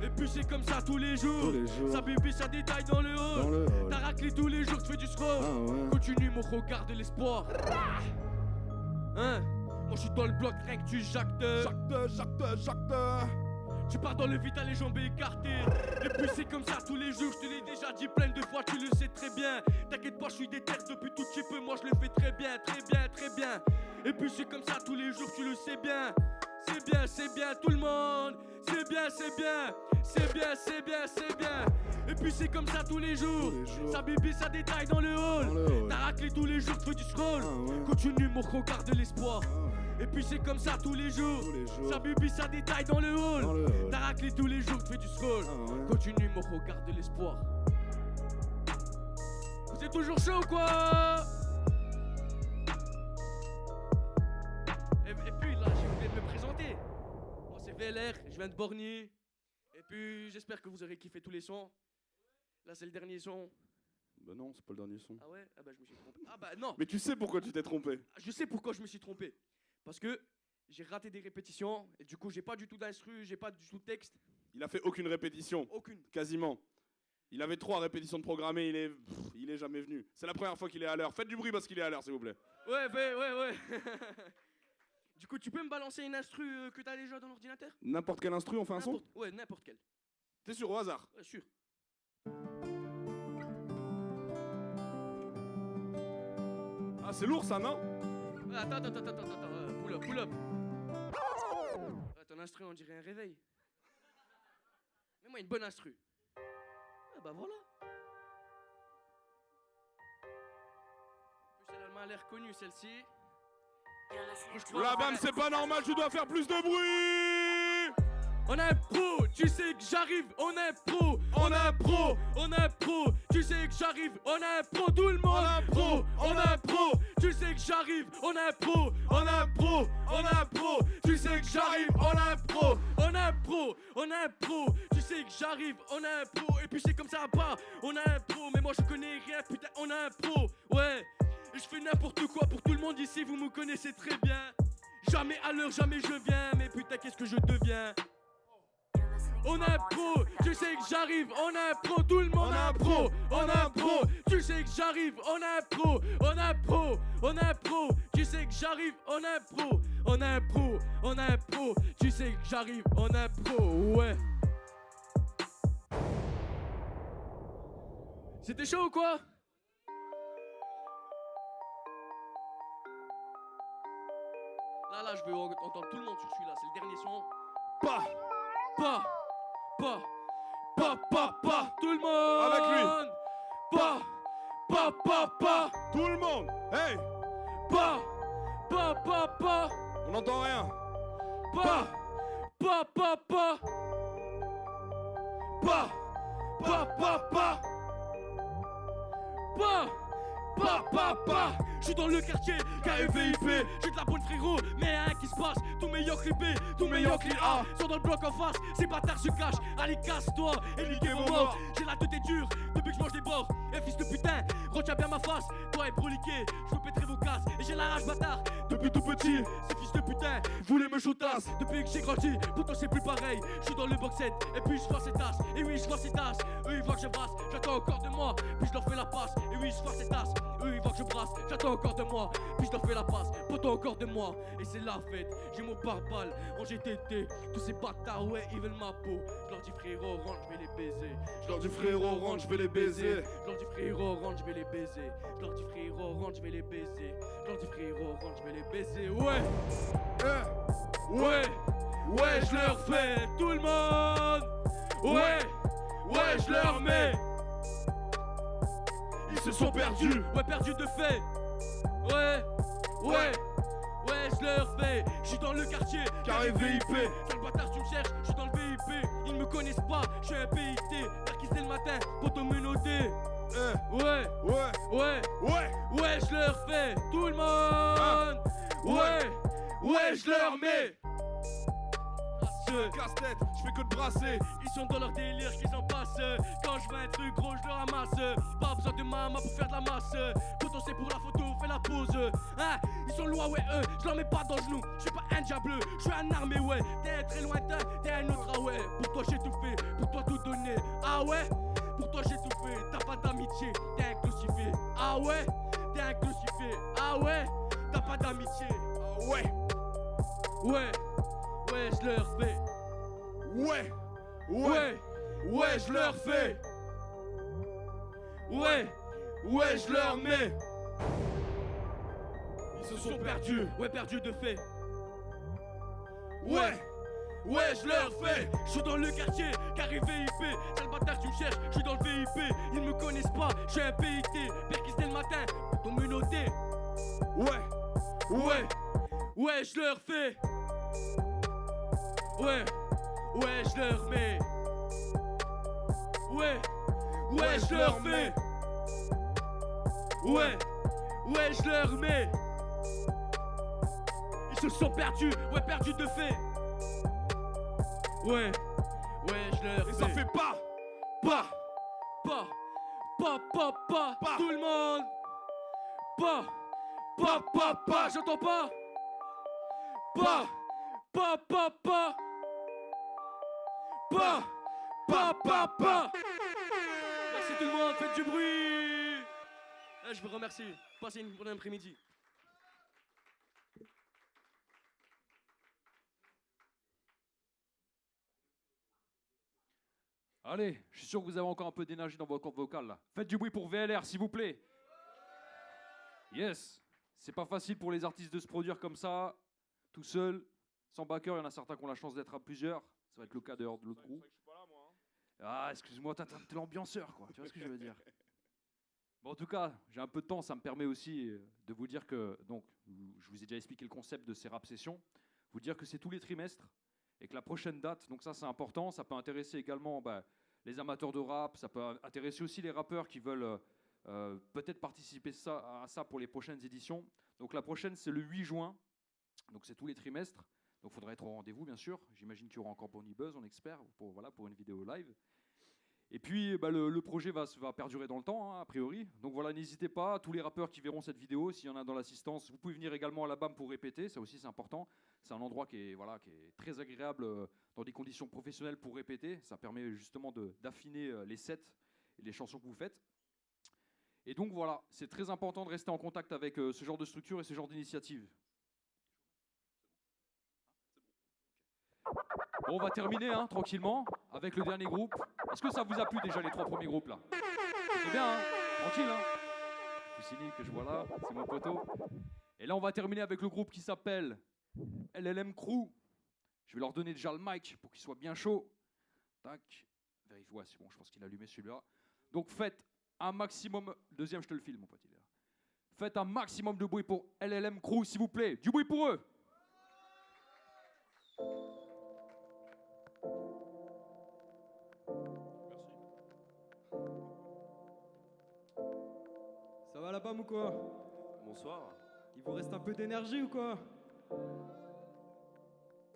Et puis c'est comme ça tous les jours. Ça bibi, ça détaille dans le hall. T'as raclé tous les jours, tu fais du scroll. Continue mon regard de l'espoir. Hein? Moi je suis dans le bloc, rien que tu jactes. Jacte. Tu pars dans le vide, t'as les jambes écartées. Et puis c'est comme ça tous les jours, je te l'ai déjà dit plein de fois, tu le sais très bien. T'inquiète pas, je suis déter depuis tout petit peu, moi je le fais très bien. Et puis c'est comme ça tous les jours, tu le sais bien. C'est bien tout le monde. C'est bien. Et puis c'est comme ça tous les jours. Ça bibi, ça détaille dans le hall. T'as raclé tous les jours, tu fais du scroll. Continue mon regard de l'espoir. Et puis c'est comme ça tous les jours. Ça bibi, ça détaille dans le hall. T'as raclé tous les jours, tu fais du scroll. Continue mon regard de l'espoir. Vous êtes toujours chaud ou quoi? Et puis là, j'ai oublié de me présenter. Moi c'est VLR, je viens de Borny. Et puis j'espère que vous aurez kiffé tous les sons. Là c'est le dernier son. Bah non, c'est pas le dernier son. Ah ouais? Ah bah je me suis trompé. Ah bah non. Mais tu sais pourquoi tu t'es trompé? Je sais pourquoi je me suis trompé. Parce que j'ai raté des répétitions. Et du coup j'ai pas du tout d'instru, j'ai pas du tout de texte. Il a fait aucune répétition. Aucune. Quasiment. Il avait 3 répétitions de programmées, il est jamais venu. C'est la première fois qu'il est à l'heure. Faites du bruit parce qu'il est à l'heure, s'il vous plaît. Ouais. Du coup tu peux me balancer une instru que t'as déjà dans l'ordinateur? N'importe quel instru, on fait un son? Ouais, n'importe quel. T'es sûr au hasard? Ouais, sûr. Ah, c'est lourd ça, non? Attends, pull up. Ton instru, on dirait un réveil. Mets-moi une bonne instru. Ah bah voilà. En plus, elle a l'air connue celle-ci. La bam, c'est pas normal, tu dois faire plus de bruit! on est pro, tu sais que j'arrive, on est pro, on est pro, on est pro, tu sais que j'arrive, on est pro, tout le monde, on est pro, on est pro, tu sais que j'arrive, on est pro, on est pro, on est pro, tu sais que j'arrive, on est pro, on est pro, on est pro, tu sais que j'arrive, on est pro, et puis c'est comme ça pas, on est pro, mais moi je connais rien, putain, on est pro, ouais, et je fais n'importe quoi pour tout le monde ici, vous me connaissez très bien, jamais à l'heure, jamais je viens, mais putain qu'est-ce que je deviens. On est pro, tu sais que j'arrive, on est pro, tout le monde est pro, on est pro, tu sais que j'arrive, on est pro, on est pro, on est pro, tu sais que j'arrive, on est pro, on est pro, on est pro, tu sais que j'arrive, on est pro, ouais. C'était chaud ou quoi? Là, je veux entendre tout le monde sur celui-là, c'est le dernier son. Pas, tout le monde. Avec lui. Pas, Tout le monde. Hey, pas. on n'entend rien. Pas. J'suis dans le quartier, KFVIP, j'ai de la bonne frérot, mais un qui se passe, tous mes yoks ripés, tous mes yoks A sont dans le bloc en face, ces bâtards se cachent, allez casse-toi et niquez vos morts, j'ai la tête est dure, depuis que je mange des bords, et fils de putain, retiens bien ma face, toi et broliqué, je veux pétrer vos casses, et j'ai la rage bâtard, depuis tout petit, ces fils de putain, voulaient me choutasse, depuis que j'ai grandi, pourtant c'est plus pareil, je suis dans le box set, et puis je vois ces tasses, et oui je vois ces tasses, eux ils voient que je brasse, j'attends encore de moi, puis je leur fais la passe, et oui je vois ces tasses, eux ils voient que je brasse, j'attends encore de moi, puis je leur fais la passe, pourtant encore de moi, et c'est la fête, j'ai mon pare-balles en GTT, tous ces bâtards ouais ils veulent ma peau, je leur dis frérot rentre je vais les baiser, Je leur dis frérot, rentre, je vais les baiser. je leur dis frérot rentre je vais les baiser, je leur dis frérot rentre je vais les baiser, je leur dis frérot rentre je vais les baiser, ouais, ouais je leur fais tout le monde, ouais je leur mets. Ils se sont perdus. Ouais, perdu de fait. Ouais, je leur fais. Je suis dans le quartier, Carré VIP. sale bâtard, tu me cherches, je suis dans le VIP. Ils me connaissent pas, je suis un PIT. Perquisé le matin, poteau menotté. Ouais, je leur fais. Tout le monde. Ouais, je leur mets. Casse-tête, je fais que de brasser. Ils sont dans leur délire qu'ils en passent. Quand je veux un truc gros, je le ramasse. Pas besoin de maman pour faire de la masse. Quand on sait pour la photo, fais la pause. Hein, ils sont loin, ouais, je leur mets pas dans le genou. Je suis pas un diable, je suis un armé, ouais. T'es très lointain, t'es un autre, ah ouais. Pour toi, j'ai tout fait, pour toi, tout donné. Ah ouais, pour toi, j'ai tout fait. T'as pas d'amitié, t'es un crucifié. Ah ouais, t'es un crucifié. Ah ouais, t'as pas d'amitié. Ah ouais, Ouais, je leur fais. ouais, je leur fais. Ouais, je leur mets. Ils se sont perdus. Ouais, perdu de fait. Ouais, je leur fais. Je suis dans le quartier, carré VIP. Sale bâtard, tu me cherches, je suis dans le VIP. Ils me connaissent pas, je suis un PIT. Perquisé le matin, ton menotté. Ouais, je leur fais. Ouais, je leur mets. Ouais, je leur fais. Ouais, je leur mets. Ils se sont perdus, ouais, perdus de fait. Ouais, je leur Et fais. ça fait pas. Pas, tout le monde. Pas, j'entends pas. Pas. Merci tout le monde, faites du bruit. Je vous remercie. Passez une bonne après-midi. Allez, je suis sûr que vous avez encore un peu d'énergie dans vos cordes vocales là. Faites du bruit pour VLR s'il vous plaît. Yes. C'est pas facile pour les artistes de se produire comme ça, tout seul, sans backer. Il y en a certains qui ont la chance d'être à plusieurs. Ça va être le cas d'ailleurs de l'autre groupe. Ah, excuse-moi, t'es l'ambianceur, quoi. Tu vois ce que je veux dire? Bon, en tout cas, j'ai un peu de temps, ça me permet aussi de vous dire que, donc, je vous ai déjà expliqué le concept de ces rap sessions, vous dire que c'est tous les trimestres, et que la prochaine date, donc ça c'est important, ça peut intéresser également les amateurs de rap, ça peut intéresser aussi les rappeurs qui veulent peut-être participer à ça pour les prochaines éditions. Donc la prochaine c'est le 8 juin, donc c'est tous les trimestres, donc il faudra être au rendez-vous bien sûr, j'imagine qu'il y aura encore Bonnie Buzz en expert pour une vidéo live. Et puis le projet va perdurer dans le temps, hein, a priori. Donc voilà, n'hésitez pas, tous les rappeurs qui verront cette vidéo, s'il y en a dans l'assistance, vous pouvez venir également à la BAM pour répéter, ça aussi c'est important. C'est un endroit qui est très agréable dans des conditions professionnelles pour répéter. Ça permet justement d'affiner les sets et les chansons que vous faites. Et donc voilà, c'est très important de rester en contact avec ce genre de structure et ce genre d'initiative. Bon, on va terminer tranquillement avec le dernier groupe. Est-ce que ça vous a plu déjà les 3 premiers groupes là? C'est bien, hein, tranquille. Hein, Poussini que je vois là, c'est mon poteau. Et là on va terminer avec le groupe qui s'appelle LLM Crew. Je vais leur donner déjà le mic pour qu'il soit bien chaud. Tac, vérifie, ouais c'est bon, je pense qu'il a allumé celui-là. Donc faites un maximum, deuxième je te le file mon pote, il est là. Faites un maximum de bruit pour LLM Crew s'il vous plaît, du bruit pour eux. Ça va la BAM ou quoi? Bonsoir. Il vous reste un peu d'énergie ou quoi?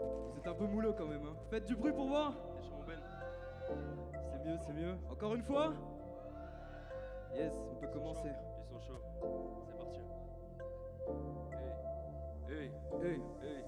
Vous êtes un peu moulot quand même, hein. Faites du bruit pour voir. T'es chez mon Ben. C'est mieux, c'est mieux. Encore une fois? Yes, on peut commencer. Ils sont chauds. C'est parti. Hey, hey, hey.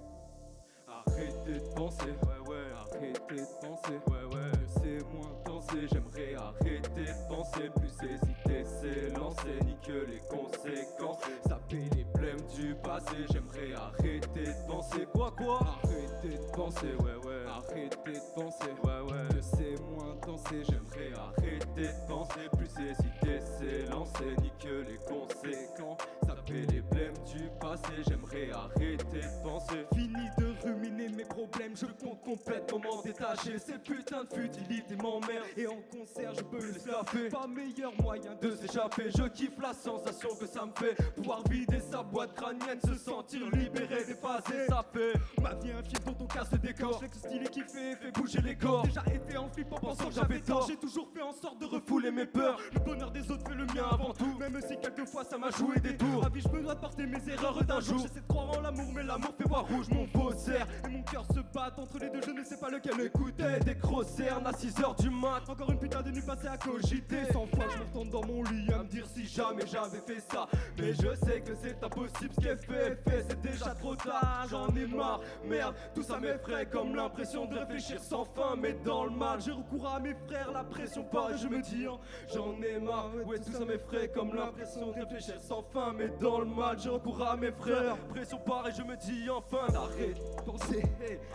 Arrêtez de penser, ouais, arrêtez de penser, ouais, c'est moins penser, j'aimerais arrêter de penser, plus hésiter, c'est lancer, ni que les conséquences, saper les blèmes du passé, j'aimerais arrêter de penser, quoi, arrêtez de penser, ouais, arrêtez de penser, ouais, que c'est moins danser, j'aimerais arrêter de penser, plus hésiter, c'est lancer, ni que les conséquences, saper les blèmes du passé, j'aimerais arrêter de penser, fini de ruminer mes problèmes, je compte complètement m'en détacher. Ces putains de futilités m'emmerdent et en concert je peux les flaffer. Pas meilleur moyen de s'échapper. Je kiffe la sensation que ça me fait. Pouvoir vider sa boîte crânienne, se sentir libéré, dépassé. Ça fait ma vie un film dont on casse le décor. Avec ce style qui fait bouger les corps. Déjà été en flip en pensant que j'avais tort. J'ai toujours fait en sorte de refouler mes peurs. Le bonheur des autres fait le mien avant tout. Même si quelquefois ça m'a joué des tours. À vie je me dois de porter mes erreurs d'un jour. J'essaie de croire en l'amour mais l'amour fait voir rouge. Mon faussaire et mon cœur se battent entre les deux, je ne sais pas lequel écouter. Des grosses cernes à 6h du mat. Encore une putain de nuit passée à cogiter. 100 fois je me retourne dans mon lit à me dire si jamais j'avais fait ça. Mais je sais que c'est impossible, ce qui est fait, c'est déjà trop tard. J'en ai marre, merde, tout ça m'effraie. Comme l'impression de réfléchir sans fin. Mais dans le mal, j'ai recours à mes frères. La pression part et je me dis j'en ai marre, ouais tout ça m'effraie. Comme l'impression de réfléchir sans fin. Mais dans le mal, j'ai recours à mes frères. Pression part et je me dis enfin d'arrêter de penser.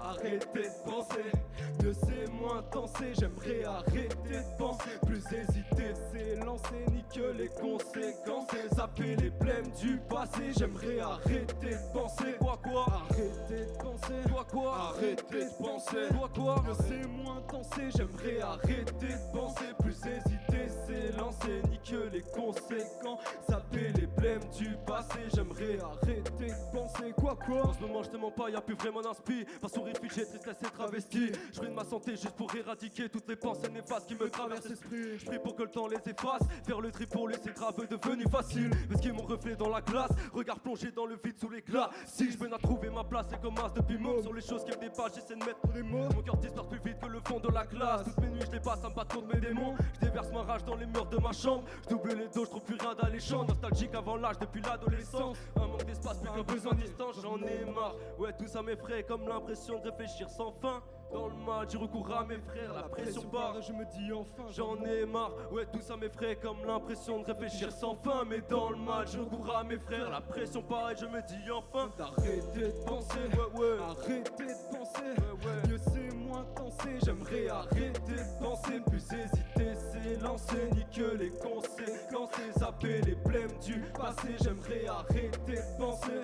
Arrêtez de penser, mieux c'est moins danser. J'aimerais arrêter de penser, plus hésiter, c'est lancer, ni que les conséquences. Zapper les blèmes du passé, j'aimerais arrêter de penser. Quoi, arrêtez de penser. Quoi, arrêtez de penser. Quoi, mieux c'est moins danser. J'aimerais arrêter de penser, plus hésiter, c'est lancer, ni que les conséquences. Zapper les blèmes du passé, j'aimerais arrêter de penser. Quoi, en ce moment je te mens pas, y'a plus vraiment d'inspi. Pas sourire figé, tristesse et travesti. Je ruine ma santé juste pour éradiquer toutes les pensées néfastes qui me traversent l'esprit. Je prie pour que le temps les efface. Faire le tri pour laisser grave devenu facile. Parce mon reflet dans la glace. Regard plongé dans le vide sous les glaces. Si je peine à trouver ma place, c'est comme as depuis môme. Sur les choses qui me dépassent, j'essaie de mettre des mots. Mon cœur disperse plus vite que le fond de la glace. Toutes mes nuits je les passe à me battre contre mes démons. Je déverse ma rage dans les murs de ma chambre. Je double les dos, je trouve plus rien d'alléchant. Nostalgique avant l'âge depuis l'adolescence. Un manque d'espace, plus qu'un besoin de distance. J'en ai marre, ouais tout ça m'effraie. Comme l'impression de réfléchir sans fin. Dans le mal, j'ai recours à mes frères, la pression part et je me dis enfin j'en ai marre, ouais tout ça m'effraie. Comme l'impression de réfléchir sans fin. Mais dans le mal, j'ai recours à mes frères, la pression part et je me dis enfin d'arrêter de penser, ouais, arrêter de penser, ouais, mieux c'est moins danser. J'aimerais arrêter de penser, plus hésiter, c'est lancer, ni que les conséquences. Zapper les blèmes du passé, j'aimerais arrêter de penser.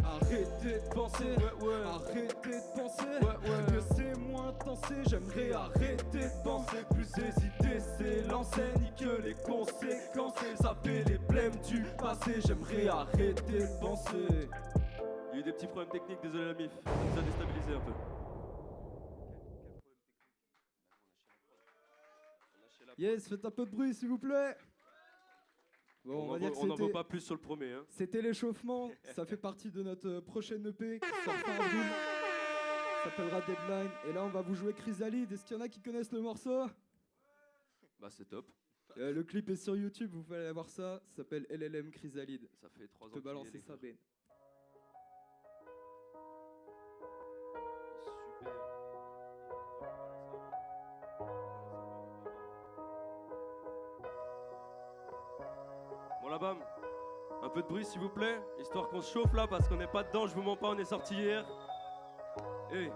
Arrêtez de penser, ouais, arrêtez de penser, ouais, mieux c'est moins danser, j'aimerais arrêter de penser, plus hésiter, c'est lancer, ni que les conséquences, zapper les blèmes du passé, j'aimerais arrêter de penser. Il y a eu des petits problèmes techniques, désolé la mif, ça nous a déstabilisé un peu. Yes, faites un peu de bruit s'il vous plaît. Bon, on va dire que On n'en vaut c'était... pas plus sur le premier. Hein. C'était l'échauffement, ça fait partie de notre prochaine EP qui sort fin avril. Ça s'appellera Deadline. Et là, on va vous jouer Chrysalide. Est-ce qu'il y en a qui connaissent le morceau? Bah c'est top. Le clip est sur YouTube, vous pouvez aller voir ça. Ça s'appelle LLM Chrysalide. Ça fait 3 ans. Je peux balancer ça, Ben. Bon la bam, un peu de bruit s'il vous plaît, histoire qu'on se chauffe là parce qu'on n'est pas dedans, je vous mens pas, on est sorti hier. Hey.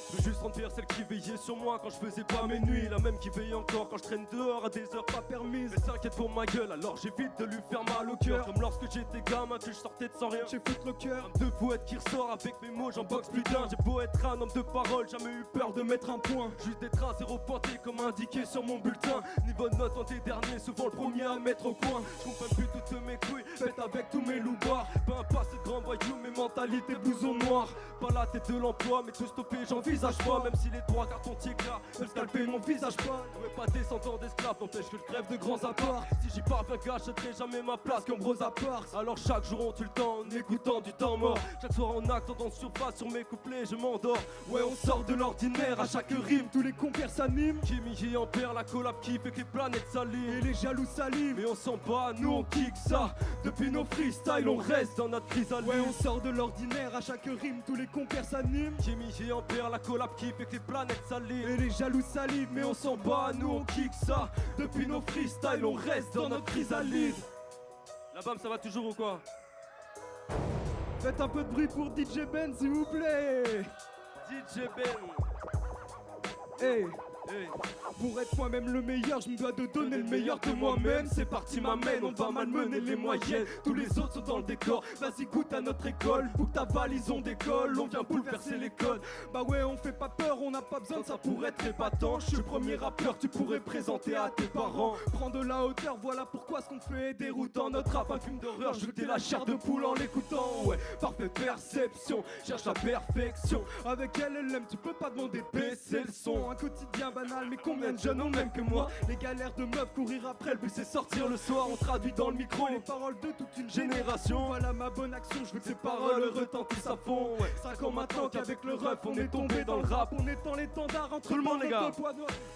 Je veux juste remplir celle qui veillait sur moi quand je faisais pas mes nuits. La même qui veille encore quand je traîne dehors à des heures pas permises. Elle s'inquiète pour ma gueule alors j'évite de lui faire mal au cœur. Comme lorsque j'étais gamin que je sortais de sans rien. J'ai foutu le cœur. Un de poète qui ressort avec mes mots, j'en boxe plus d'un. J'ai beau être un homme de parole, jamais eu peur de mettre un point. Juste d'être un zéro pointé comme indiqué sur mon bulletin. Niveau de note on était dernier, souvent le premier à mettre au coin. Je comprends plus toutes mes couilles, faites avec tous mes loupards. Peu importe ces grands voyous, mes mentalités blouson noir. Pas la tête de l'emploi, mais tout stoppé, j'envisage pas. Même si les 3 cartons là veulent scalper mon visage pas. Ouais, pas descendant d'esclaves, n'empêche que je crève de grands apparts. Si j'y parviens, gâcherai jamais ma place comme Rosa Parks. Alors chaque jour on tue le temps en écoutant du temps mort. Chaque soir en acte, en surface sur mes couplets, je m'endors. Ouais, on sort de l'ordinaire, à chaque rime, tous les compères s'animent. Kimi et Ampère, la collab qui fait que les planètes s'aliment. Et les jaloux salivent, et on s'en bat, nous on kick ça. Depuis nos freestyles, on reste dans notre chrysalide. Ouais, on sort de l'ordinaire, à chaque rime, tous les compères s'animent. Kimi et Ampère, la collab qui fait que les planètes s'aliment. Et les jaloux salivent, mais on s'en bat, nous on kick ça. Depuis nos freestyles, on reste dans notre chrysalide. La bam, ça va toujours ou quoi? Faites un peu de bruit pour DJ Ben s'il vous plaît. DJ Ben. Hey. Hey. Pour être moi-même le meilleur, je me dois de donner le meilleur de moi-même. C'est parti m'amène, on va malmener les moyennes. Tous les autres sont dans le décor, vas-y goûte à notre école. Boucle ta valise, on décolle, on vient bouleverser les codes. Bah ouais, on fait pas peur, on n'a pas besoin de ça pour être épatant. Je suis le premier rappeur, tu pourrais présenter à tes parents. Prends de la hauteur, voilà pourquoi ce qu'on fait est déroutant. Notre rap, un film d'horreur, je veux que t'aies la chair de poule en l'écoutant. Ouais, parfaite perception, cherche la perfection. Avec LLM, tu peux pas demander baisser le son. Un quotidien banal, mais combien de jeunes ont même que moi. Les galères de meufs, courir après le but c'est sortir le soir. On traduit dans le micro les paroles de toute une génération. Voilà ma bonne action, je veux que ces paroles retentissent à fond. Ouais. 5 ans maintenant qu'avec le ref on est tombé dans le rap. On est dans l'étendard entre le monde les gars.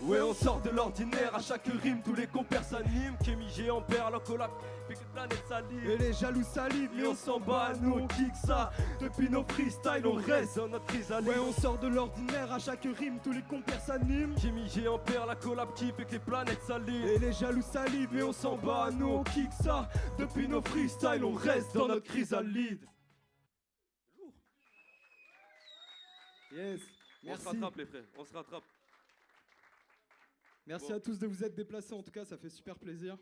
Ouais, on sort de l'ordinaire, à chaque rime tous les compères s'animent. Kémy, Ampère, la collab fait que les planètes s'aliment. Et les jaloux salivent, mais on s'en bat, nous on kick ça. Depuis nos freestyles on reste dans notre chrysalide. Ouais, on sort de l'ordinaire, à chaque rime tous les compères s'animent. Kémy, Ampère, la collab qui fait que les planètes s'aliment. Et les jaloux salivent, mais on s'en bat, nous on kick ça. Depuis nos freestyles on reste dans notre chrysalide. Yes, On merci. se rattrape les frères, on se rattrape. Merci Bon. à tous de vous être déplacés, en tout cas ça fait super plaisir.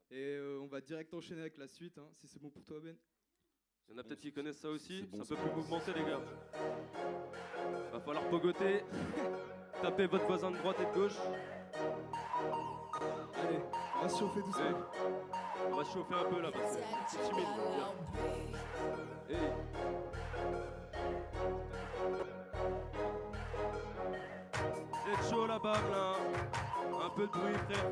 Et on va direct enchaîner avec la suite, hein, si c'est bon pour toi Ben. Il y en a peut-être qui connaissent ça aussi, c'est bon, c'est un peu plus mouvementé les gars. Va falloir pogoter, taper votre voisin de droite et de gauche. Allez, on va se chauffer doucement. Hey. On va se chauffer un peu là parce que c'est timide. Hey. C'est chaud la bam là, un peu de bruit frère.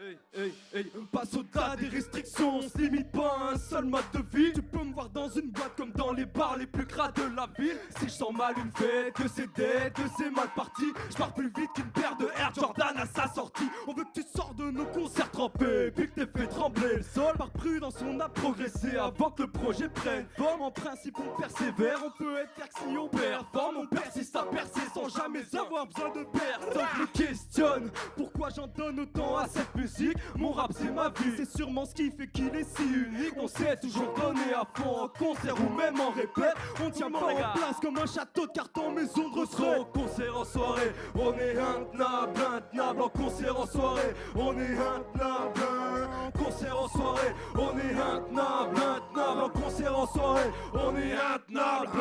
Hey, hey, hey, Passe au-delà des restrictions, on se limite pas à un seul mode de vie. Tu peux me voir dans une boîte comme dans les bars les plus crades de la ville. Si je sens mal une fête, que c'est dead, que c'est mal parti. Je pars plus vite qu'une paire de Air Jordan à sa sortie. On veut que tu sors de nos concerts trempés, puis que t'aies fait trembler le sol. Par prudence on a progressé avant que le projet prenne forme. En principe on persévère, on peut être fier que si on performe. On persiste à percer sans jamais avoir besoin de personne. Je me questionne, pourquoi j'en donne autant à cette musique. Mon rap c'est ma vie, c'est sûrement ce qui fait qu'il est si unique. On s'est toujours donné à fond en concert ou même en répète. On tient pas en place comme un château de carton maison de retraite. En concert en soirée, on est intenable en concert en soirée. On est intenable en concert en soirée. On est intenable en concert en soirée. On est intenable.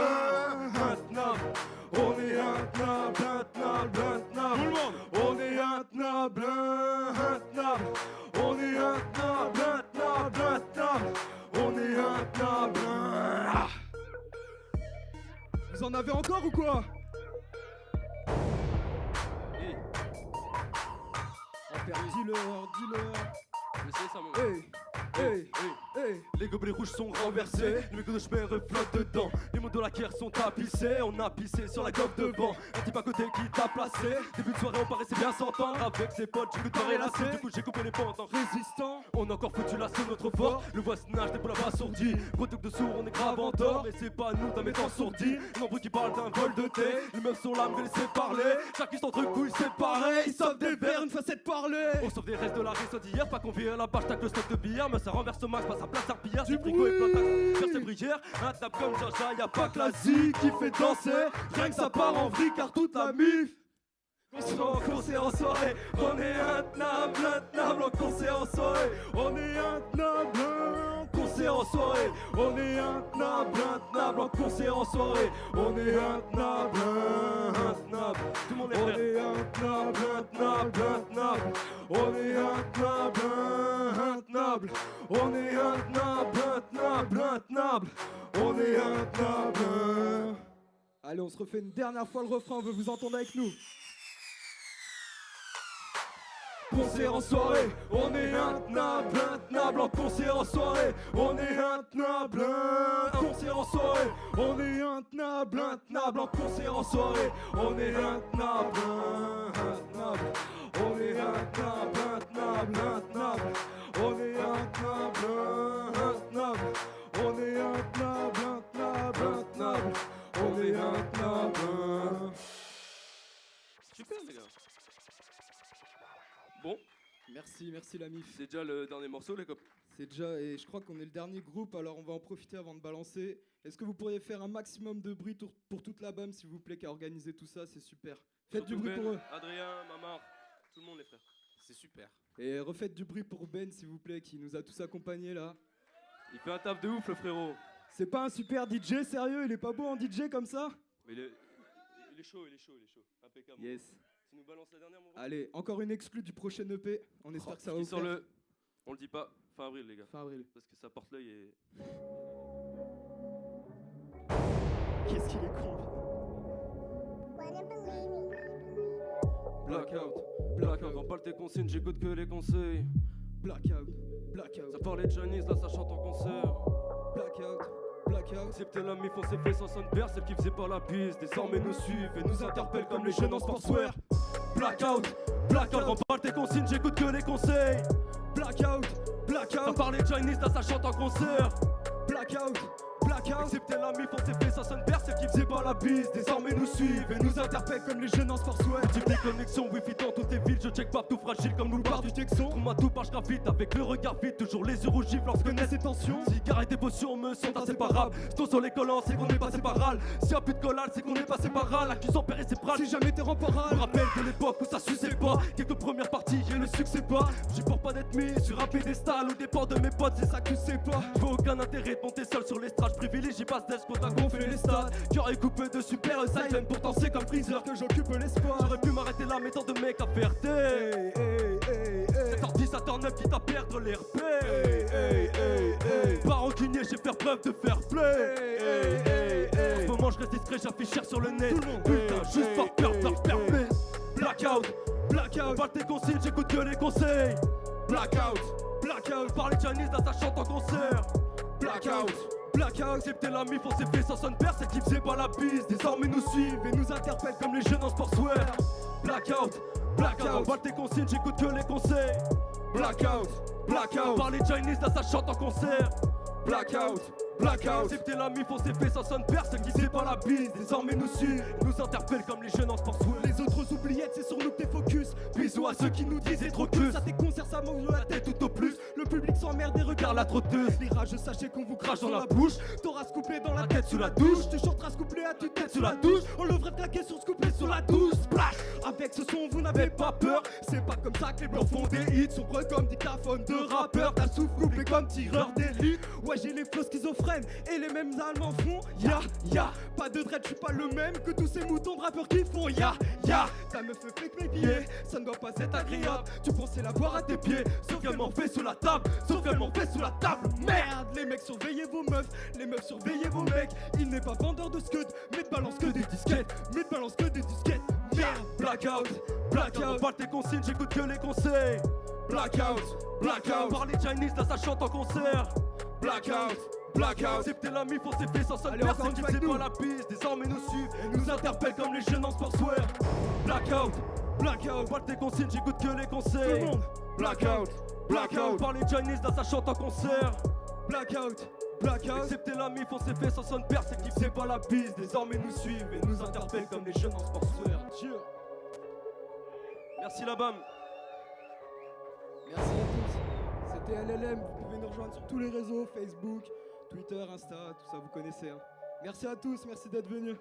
On est intenable. Tout le monde. On est intenable. On est intenable. On est intenable. Vous en avez encore ou quoi? hey. super, dis-leur. Je sais ça, mon Hey, Les gobelets rouges sont renversés, les mégots de chemin reflottent dedans. Les mots de la guerre sont tapissés, on a pissé sur la coque devant. Un type à côté qui t'a placé. Début de soirée, on paraissait bien s'entendre. Avec ses potes, j'ai goûté relâché. Du coup, j'ai coupé les pentes en résistant. On a encore foutu la sur notre fort. Le voisinage n'est pas la assourdi. Gros truc de sourd, on est grave en tort. Mais c'est pas nous d'un mec ensourdi. Nombreux qui parlent d'un vol de thé. Les meufs sont là, me laisser parler. Chacun entre couilles séparés. Ils sauvent des verres, une facette parler. On sauve des restes de la réseau d'hier. Pas qu'on vire à la page, tac le stock de billard. Mais ça renverse au max, passe à place arpillère. Du frigo et plein de faire ses bruyères. Un tape comme Jaja, y'a pas que la zik qui fait danser. Rien que ça part en vrille car toute la mif. En concert en soirée, on est intenable en concert en soirée, on est intenable en concert en soirée, on est intenable en concert en soirée, on est intenable. Tout le monde est prêt. On est intenable, on est intenable, on est intenable, on est intenable. Allez, on se refait une dernière fois le refrain, on veut vous entendre avec nous. Concert en soirée, on est intenable en concert en soirée, on est intenable, concert en soirée, on est intenable en concert en soirée, on est intenable, on est intenable, on est intenable, on est intenable, on est intenable. Super, les gars. Bon, Merci la mif. c'est déjà le dernier morceau, les copains. C'est déjà, et je crois qu'on est le dernier groupe, alors on va en profiter avant de balancer. Est-ce que vous pourriez faire un maximum de bruit pour toute la BAM, s'il vous plaît, qui a organisé tout ça, c'est super. Faites du Surtout bruit Ben, pour eux. Adrien, Mamar, tout le monde, les frères. C'est super. Et refaites du bruit pour Ben, s'il vous plaît, qui nous a tous accompagnés là. Il fait un taf de ouf, le frérot. C'est pas un super DJ, sérieux, il est pas beau en DJ comme ça? Mais il est chaud, impeccable. Yes. Tu nous balances la dernière, mon gars. Allez, encore une exclue du prochain EP, on espère que ça va Qui vous sort plaire. le... On le dit pas, fin avril, les gars. Fin avril. Parce que ça porte l'œil et... Qu'est-ce qu'il est con. Blackout, rends pas tes consignes, j'écoute que les conseils. Blackout. Ça parlait de Janice, là ça chante en concert. Blackout. Accepter la mif, on s'est fait sans son père, celle qui faisait pas la piste. Désormais nous suivent et nous interpellent comme les jeunes en sportswear. Blackout, rends pas tes consignes, j'écoute que les conseils. Blackout. Ça parlait de Chinese, là ça chante en concert. Blackout. Accepter la mif, on s'est fait sans son père, celle qui faisait pas la bise. Désormais nous suivent et nous interpellent comme les jeunes en sportswear. Type des connexions wifi dans toutes les villes, je check pas tout fragile comme nous part du Texan. Pour ma tout page graphite avec le regard vide, toujours les yeux rougis lorsque naissent ces tensions. Cigarettes et potions me sont inséparables. Sto sur les collants, c'est qu'on est passé par râle. S'il y a plus de collal, c'est qu'on est passé par râle. Accusant père et ses bras, Si jamais t'es remparable. je me rappelle de l'époque où ça suçait pas. Quelques premières parties et le succès pas. J'ai peur pas d'être mis sur un pédestal au départ de mes potes, c'est ça que tu sais pas. Je vois aucun intérêt de monter seul sur l'estrade. Je privilégie pas ce quand t'as gonflé les stades. J'aurais coupé de super silent, pourtant c'est comme Freezer Que j'occupe l'espoir. J'aurais pu m'arrêter là, mais tant de mecs à faire taire. 7h10, 7h09, quitte à perdre les repères. Pas rancunier, j'ai faire preuve de fair play. En ce moment, je reste discret, j'affiche cher sur le net. Putain, juste par perdre leur play. Blackout, pas tes consignes, j'écoute que les conseils. Blackout, parler Chinese, là ça chante en concert. Blackout, accepter la mif, on s'est fait sans son père, celle qui faisait pas la piste. Désormais nous suivent et nous interpellent comme les jeunes en sportswear. Blackout, pas tes consignes, j'écoute que les conseils. Blackout, parler Chinese, là ça chante en concert. Blackout, accepter la mif, on s'est fait sans son père, celle qui faisait pas la bise. Désormais nous suivent et nous interpellent comme les jeunes en sportswear. Les autres oubliettes, c'est sur nous que t'es focus. Bisous à ceux qui nous disaient trop que Ça tes concerts, ça mange la tête tout au plus. Le public s'emmerde et regarde Car la trotteuse les rages, sachez qu'on vous crache crache dans la bouche. T'auras ce couplet dans la tête sous la douche. Tu chanteras ce couplet à toute tête Sous la douche. On devrait claquer sur ce couplet sous la douche. Splash. Avec ce son, vous n'avez pas peur. C'est pas comme ça que les blancs font des hits. Sombres comme dictaphone de rappeurs. T'as le souffle couplé comme tireur d'élite. Ouais, j'ai les flots schizophrènes et les mêmes allemands font ya. Pas de dread, j'suis pas le même que tous ces moutons de rappeurs qui font ya. Ta meuf me fait mes billets, ça ne doit pas être agréable. Tu pensais la voir à tes pieds, sauf qu'elle m'en fait sous la table. Merde, les mecs surveillez vos meufs, les meufs surveillez vos mecs. Il n'est pas vendeur de scud, mais balance que des disquettes. Merde, blackout, blackout. Parle tes consignes, j'écoute que les conseils. Blackout, blackout. Par les Chinese, là ça chante en concert. Blackout, blackout. C'est t'es l'ami, faut s'effet sans sonne personne qui sait pas la piste. Désormais nous suivent et nous interpellent comme les jeunes en sportswear. Blackout, blackout. Parle tes consignes, j'écoute que les conseils. Tout le monde. Blackout, blackout. Par les Chinese, là ça chante en concert. Blackout, blackout. Accepter l'ami, faut s'effet sans sonne personne qui sait pas la piste. Désormais nous suivent et nous interpellent comme les jeunes en sportswear. Merci la BAM. Merci à tous. C'était LLM. Vous pouvez nous rejoindre sur tous les réseaux, Facebook, Twitter, Insta, tout ça vous connaissez. Hein. Merci à tous, merci d'être venus.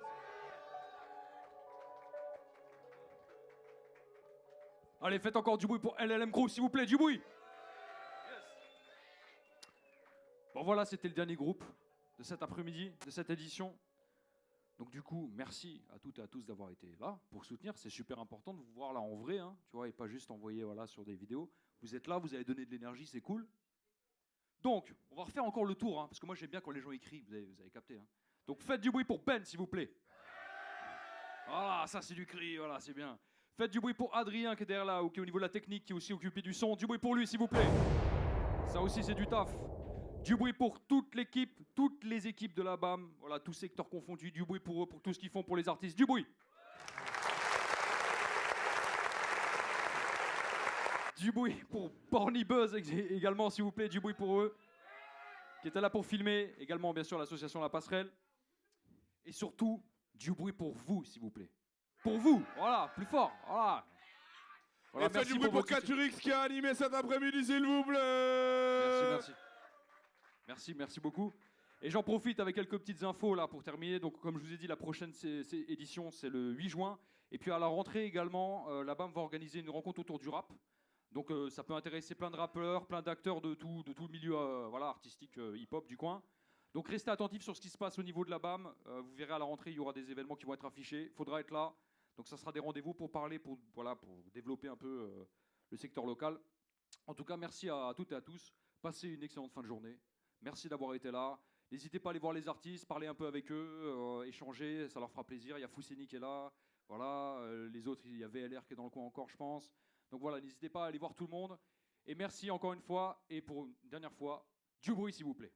Allez, faites encore du bruit pour LLM Crew, s'il vous plaît, du bruit. Yes. Bon voilà, c'était le dernier groupe de cet après-midi, de cette édition. Donc du coup, merci à toutes et à tous d'avoir été là pour soutenir. C'est super important de vous voir là en vrai, hein, tu vois, et pas juste envoyer voilà, sur des vidéos. Vous êtes là, vous avez donné de l'énergie, c'est cool. Donc, on va refaire encore le tour, hein, parce que moi j'aime bien quand les gens écrivent, vous avez capté. Hein. Donc faites du bruit pour Ben, s'il vous plaît. Voilà, ça c'est du cri, voilà, c'est bien. Faites du bruit pour Adrien qui est derrière là, ou qui est au niveau de la technique, qui est aussi occupé du son. Du bruit pour lui, s'il vous plaît. Ça aussi c'est du taf. Du bruit pour toute l'équipe, toutes les équipes de la BAM, voilà, tous secteurs confondus. Du bruit pour eux, pour tout ce qu'ils font pour les artistes. Du bruit. Du bruit pour Porny Buzz également, s'il vous plaît. Du bruit pour eux, qui étaient là pour filmer. Également, bien sûr, l'association La Passerelle. Et surtout, du bruit pour vous, s'il vous plaît. Pour vous, voilà, plus fort, voilà. Voilà, et faites du bruit pour Caturix qui a animé cet après-midi, s'il vous plaît. Merci. Merci beaucoup. Et j'en profite avec quelques petites infos là pour terminer. Donc, comme je vous ai dit, la prochaine édition, c'est le 8 juin. Et puis à la rentrée également, la BAM va organiser une rencontre autour du rap. Donc ça peut intéresser plein de rappeurs, plein d'acteurs de tout le milieu voilà, artistique hip-hop du coin. Donc restez attentifs sur ce qui se passe au niveau de la BAM. Vous verrez à la rentrée, il y aura des événements qui vont être affichés. Il faudra être là. Donc ça sera des rendez-vous pour parler, pour développer un peu le secteur local. En tout cas, merci à toutes et à tous. Passez une excellente fin de journée. Merci d'avoir été là. N'hésitez pas à aller voir les artistes, parler un peu avec eux, échanger, ça leur fera plaisir. Il y a Fousseni qui est là. Voilà, les autres, il y a VLR qui est dans le coin encore, je pense. Donc voilà, n'hésitez pas à aller voir tout le monde. Et merci encore une fois, et pour une dernière fois, du bruit s'il vous plaît.